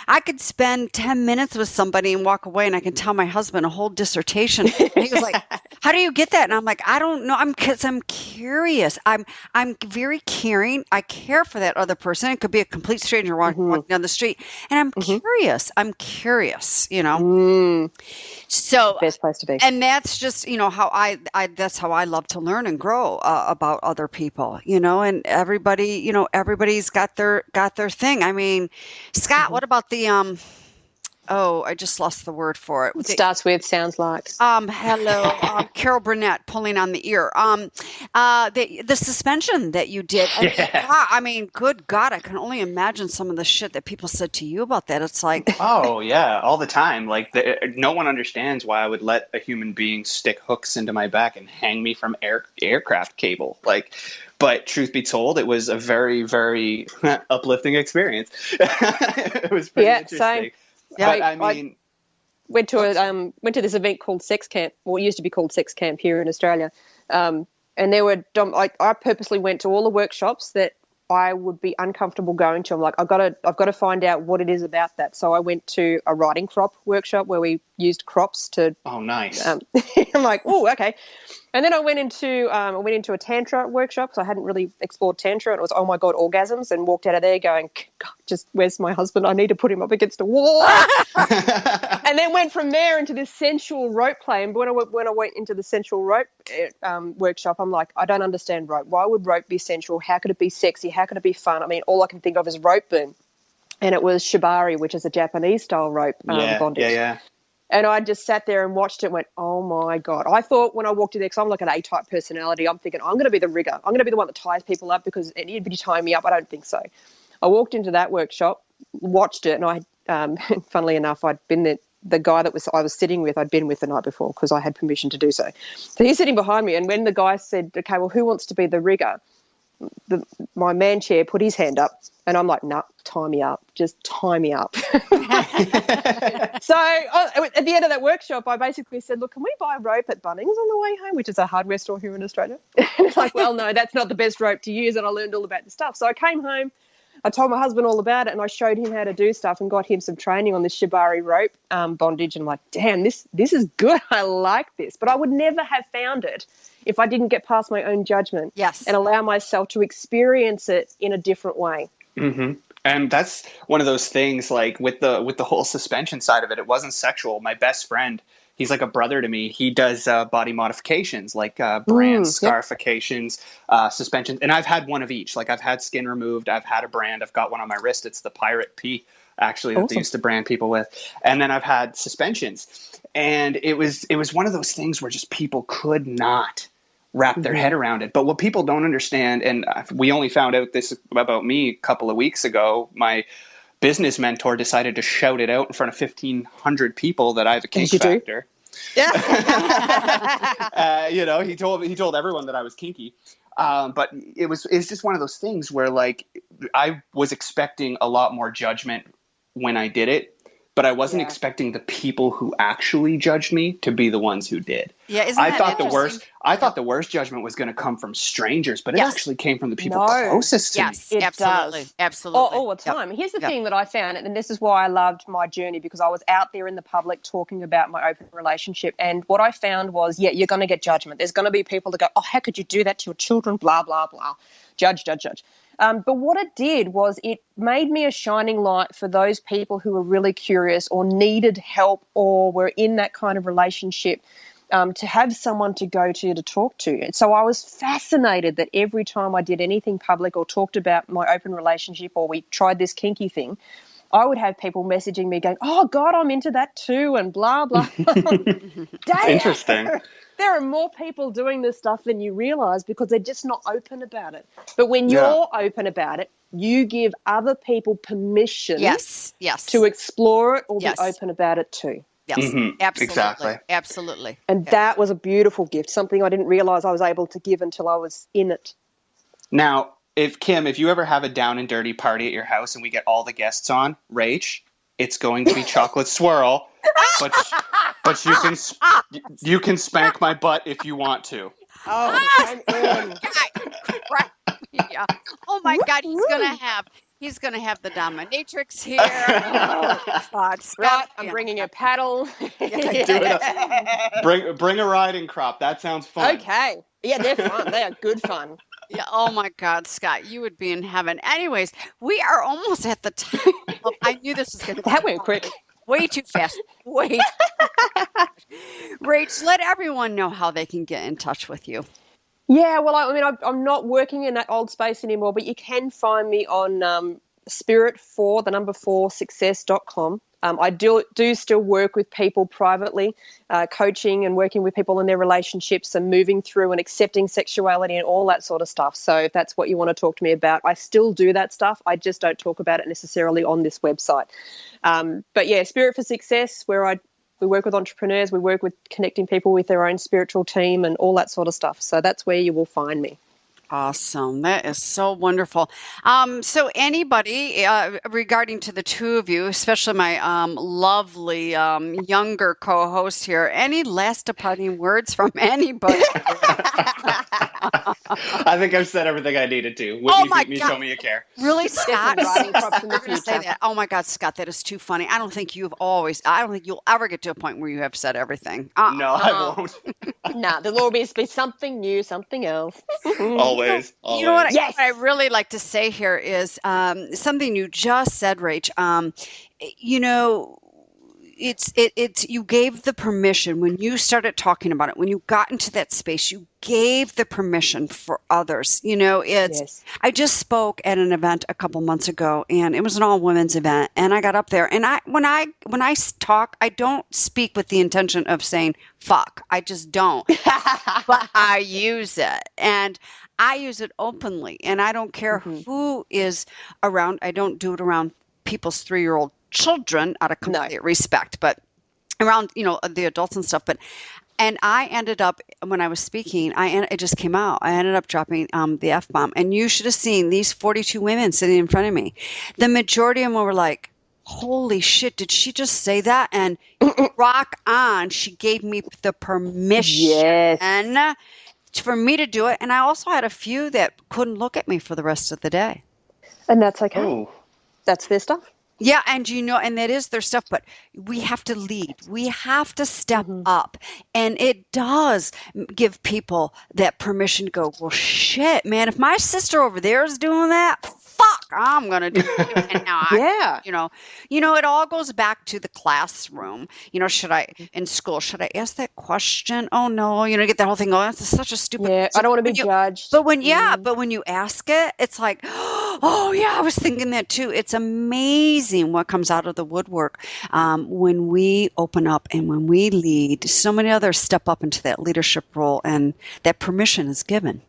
I could spend 10 minutes with somebody and walk away, and I can tell my husband a whole dissertation. And he was like, how do you get that? And I'm like, I don't know. Because I'm curious. I'm very caring. I care for that other person. It could be a complete stranger walking down the street. And I'm curious. I'm curious, So, Best place to be. and that's just, how that's how I love to learn and grow about other people, and everybody's got their thing. Scott, what about oh, I just lost the word for it. It starts with, sounds like. Hello, Carol Burnett, pulling on the ear. The suspension that you did. Yeah. God, good God, I can only imagine some of the shit that people said to you about that. It's like, Oh yeah, all the time. Like no one understands why I would let a human being stick hooks into my back and hang me from aircraft cable. But truth be told, it was a very, very uplifting experience. It was pretty interesting. Same. Yeah. But I mean, went to this event called Sex Camp, or it used to be called Sex Camp here in Australia, and there were I purposely went to all the workshops that I would be uncomfortable going to. I'm like, I've got to find out what it is about that. So I went to a riding crop workshop where we used crops to. oh, nice. I'm like, oh, okay. And then I went into a tantra workshop because I hadn't really explored tantra, and it was, oh my god, orgasms, and walked out of there going, God, just where's my husband? I need to put him up against a wall. And then went from there into this sensual rope play. And when I went into the sensual rope workshop, I'm like, I don't understand rope. Why would rope be sensual? How could it be sexy? How could it be fun? I mean, all I can think of is rope burn. And it was shibari, which is a Japanese style rope bondage. Yeah. And I just sat there and watched it and went, oh, my God. I thought when I walked in there, because I'm like an A-type personality, I'm thinking I'm going to be the rigger. I'm going to be the one that ties people up because anybody tying me up, I don't think so. I walked into that workshop, watched it, and funnily enough, I'd been there. The guy that I was sitting with, I'd been with the night before because I had permission to do so. So he's sitting behind me, and when the guy said, okay, well, who wants to be the rigger? My man chair put his hand up, and I'm like, nah, tie me up. Just tie me up. So at the end of that workshop, I basically said, look, can we buy rope at Bunnings on the way home, which is a hardware store here in Australia? And it's like, well, no, that's not the best rope to use, and I learned all about the stuff. So I came home, I told my husband all about it, and I showed him how to do stuff and got him some training on this shibari rope bondage. And I'm like, damn, this is good. I like this. But I would never have found it if I didn't get past my own judgment and allow myself to experience it in a different way. Mm-hmm. And that's one of those things, like with the whole suspension side of it. It wasn't sexual. My best friend, he's like a brother to me. He does body modifications, like brands, scarifications, suspensions. And I've had one of each. Like I've had skin removed. I've had a brand. I've got one on my wrist. It's the Pirate P, actually, that they used to brand people with. And then I've had suspensions. And it was one of those things where just people could not wrap their head around it. But what people don't understand, and we only found out this about me a couple of weeks ago, my business mentor decided to shout it out in front of 1,500 people that I have a kink factor. Yeah. He told everyone that I was kinky. But it's just one of those things where, like, I was expecting a lot more judgment when I did it, but I wasn't expecting the people who actually judged me to be the ones who did. Yeah, I thought the worst judgment was going to come from strangers, but it actually came from the people closest to me. It absolutely, does. Absolutely, all the time. Here's the thing that I found, and this is why I loved my journey, because I was out there in the public talking about my open relationship, and what I found was, you're going to get judgment. There's going to be people that go, oh, how could you do that to your children? Blah blah blah. Judge. But what it did was it made me a shining light for those people who were really curious or needed help or were in that kind of relationship, to have someone to go to talk to. And so I was fascinated that every time I did anything public or talked about my open relationship or we tried this kinky thing, I would have people messaging me going, oh, God, I'm into that too, and blah, blah. Interesting. There are more people doing this stuff than you realize because they're just not open about it. But when you're open about it, you give other people permission to explore it or be open about it too. Yes, absolutely. Absolutely. And that was a beautiful gift, something I didn't realize I was able to give until I was in it. Now, if you ever have a down and dirty party at your house and we get all the guests on, Rach, it's going to be chocolate swirl, but you can spank my butt if you want to. Oh, I'm in. Yeah. Oh my God, he's gonna have the dominatrix here. Oh, God, right, I'm bringing a paddle. Bring a riding crop. That sounds fun. Okay. Yeah, they're fun. They are good fun. Yeah. Oh my God, Scott, you would be in heaven. Anyways, we are almost at the time. I knew this was going to be. That went quick. Way too fast. Rach, let everyone know how they can get in touch with you. Yeah, well, I'm not working in that old space anymore, but you can find me on spirit4success.com. I do still work with people privately, coaching and working with people in their relationships and moving through and accepting sexuality and all that sort of stuff. So if that's what you want to talk to me about, I still do that stuff. I just don't talk about it necessarily on this website. But yeah, Spirit for Success, where we work with entrepreneurs, we work with connecting people with their own spiritual team and all that sort of stuff. So that's where you will find me. Awesome. That is so wonderful. So anybody, regarding to the two of you, especially my lovely younger co-host here, any last departing words from anybody? I think I've said everything I needed to. Oh Whitney my beat me, God. show me you care. Really, There's Scott? some writing props in the You're going to say future. that. Oh my God, Scott, that is too funny. I don't think you'll ever get to a point where you have said everything. No, I won't. Nah, there'll always be something new, something else. Always, You know what always. Yes. I really like to say here is something you just said, Rach. You know, it's you gave the permission when you started talking about it, when you got into that space, you gave the permission for others. You know, Yes. I just spoke at an event a couple months ago, and it was an all women's event, and I got up there, and when I talk, I don't speak with the intention of saying fuck. I just don't. But I use it, and I use it openly, and I don't care who is around. I don't do it around people's 3-year-old children out of No. complete respect, but around, the adults and stuff. And I ended up, when I was speaking, it just came out. I ended up dropping the F-bomb, and you should have seen these 42 women sitting in front of me. The majority of them were like, holy shit, did she just say that? And rock on, she gave me the permission Yes. for me to do it. And I also had a few that couldn't look at me for the rest of the day. And that's okay. Oh, That's their stuff. Yeah, and that is their stuff, but we have to lead. We have to step up. And it does give people that permission to go, well, shit, man, if my sister over there is doing that, fuck, I'm going to do it. And now Yeah. it all goes back to the classroom. In school, should I ask that question? Oh, no, get that whole thing going. That's such a stupid Yeah. question. I don't want to be judged. But when you ask it, it's like, oh yeah, I was thinking that too. It's amazing what comes out of the woodwork when we open up and when we lead. So many others step up into that leadership role, and that permission is given.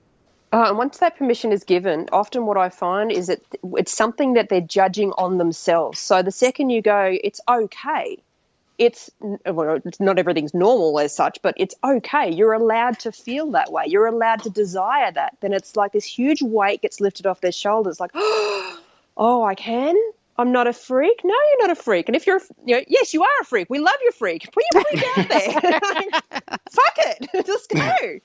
And once that permission is given, often what I find is that it's something that they're judging on themselves. So the second you go, it's okay. It's not everything's normal as such, but it's okay. You're allowed to feel that way. You're allowed to desire that. Then it's like this huge weight gets lifted off their shoulders. Like, oh, I can? I'm not a freak? No, you're not a freak. And if yes, you are a freak. We love your freak. Put your freak out there. Fuck it. Just go.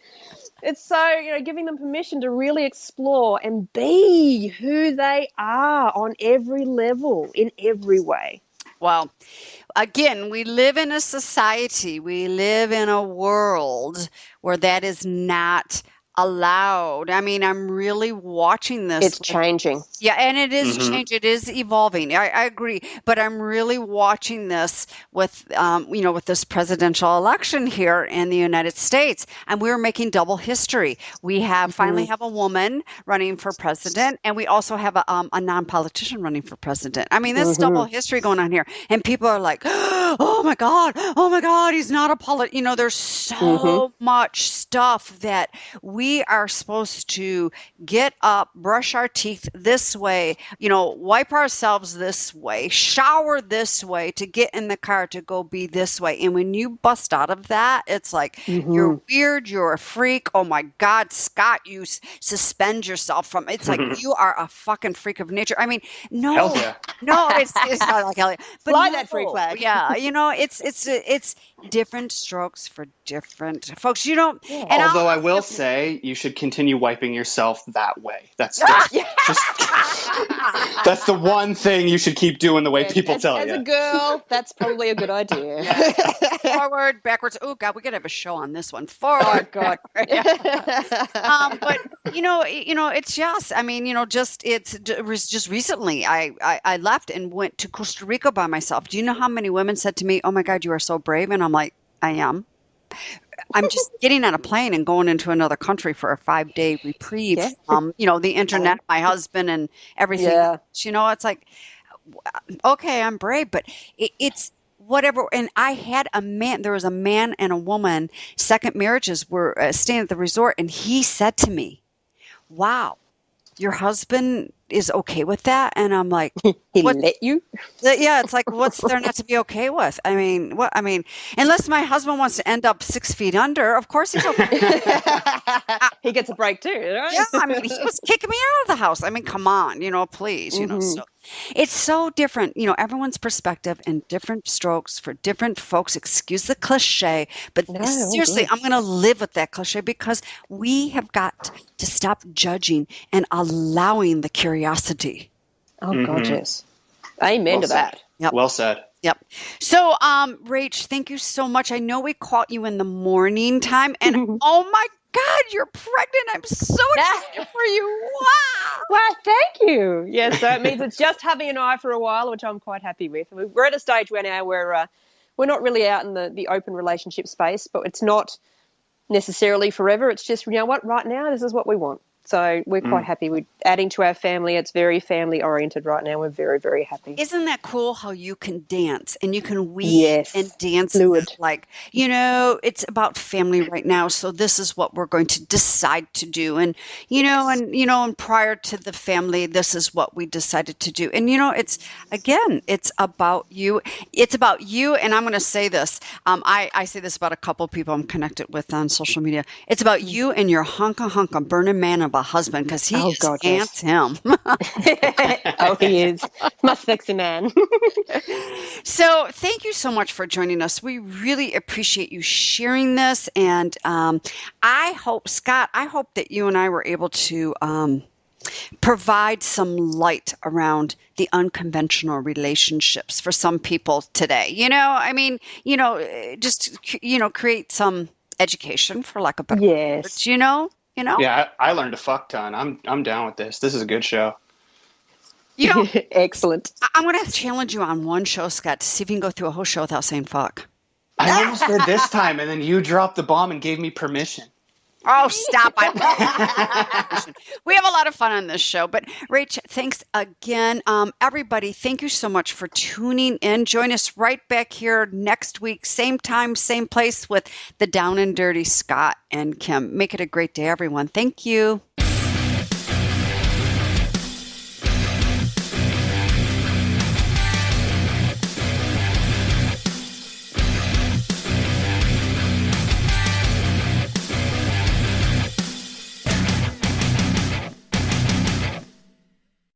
It's so, giving them permission to really explore and be who they are on every level, in every way. Well, again, we live in a society, we live in a world where that is not allowed. I mean, I'm really watching this. It's changing. Yeah, and it is changing. It is evolving. I agree, but I'm really watching this with, with this presidential election here in the United States, and we're making double history. We have finally have a woman running for president, and we also have a non-politician running for president. I mean, there's double history going on here, and people are like, oh my God, he's not a there's so much stuff that we are supposed to get up, brush our teeth this way, wipe ourselves this way, shower this way, to get in the car to go be this way. And when you bust out of that, it's like, you're weird, you're a freak. Oh my God, Scott, you suspend yourself from, it's like, you are a fucking freak of nature. I mean, no, hell yeah. no, it's not like hell yeah. But Fly that freak flag. Yeah, it's different strokes for different folks. And Although I will say, you should continue wiping yourself that way. That's that's the one thing you should keep doing the way people tell you. As a girl, that's probably a good idea. Forward, backwards. Oh God, we gotta have a show on this one. Forward, God. But it's just. I mean, it was just recently. I left and went to Costa Rica by myself. Do you know how many women said to me, "Oh my God, you are so brave," and I'm like, I am. I'm just getting on a plane and going into another country for a 5-day reprieve. Yeah. The internet, my husband, and everything. Yeah. It's like, okay, I'm brave, but it's whatever. And I had there was a man and a woman, second marriages, were staying at the resort, and he said to me, wow, your husband is okay with that. And I'm like, He what? let you? Yeah, it's like, what's there not to be okay with? I mean, what? I mean, unless my husband wants to end up 6 feet under, of course he's okay. He gets a break too, Yeah, right? I mean, he was kicking me out of the house. I mean, come on, please, Hmm. so it's so different, everyone's perspective and different strokes for different folks. Excuse the cliche, but No, all seriously, good. I'm going to live with that cliche because we have got to stop judging and allowing the curiosity. Oh God, Mm-hmm. yes. Amen Well to said. that. Yep. Well said. Yep. So, Rach, thank you so much. I know we caught you in the morning time, and oh my God, you're pregnant. I'm so excited for you. Wow. Well, thank you. Yes, so it means it's just hubby and I for a while, which I'm quite happy with. We're at a stage where now we're not really out in the open relationship space, but it's not necessarily forever. It's just, you know what, right now, this is what we want. So we're quite happy with adding to our family. It's very family oriented right now. We're very, very happy. Isn't that cool how you can dance and you can weave and Yes. dance Fluid. like, it's about family right now. So this is what we're going to decide to do. And, Yes. and prior to the family, this is what we decided to do. And, it's about you. It's about you. And I'm going to say this. I say this about a couple of people I'm connected with on social media. It's about you and your hunka burning man of a husband because he Oh is God, yes. handsome. Oh, he is. Must sexy man. So thank you so much for joining us. We really appreciate you sharing this. And Scott, I hope that you and I were able to provide some light around the unconventional relationships for some people today. Just, create some education for lack of better words, Yes. Yeah, I learned a fuck ton. I'm down with this. This is a good show. You know, Excellent. I'm going to challenge you on one show, Scott, to see if you can go through a whole show without saying fuck. I almost did this time, and then you dropped the bomb and gave me permission. Oh, stop. We have a lot of fun on this show. But Rach, thanks again. Everybody, thank you so much for tuning in. Join us right back here next week, same time, same place with the Down and Dirty Scott and Kim. Make it a great day, everyone. Thank you.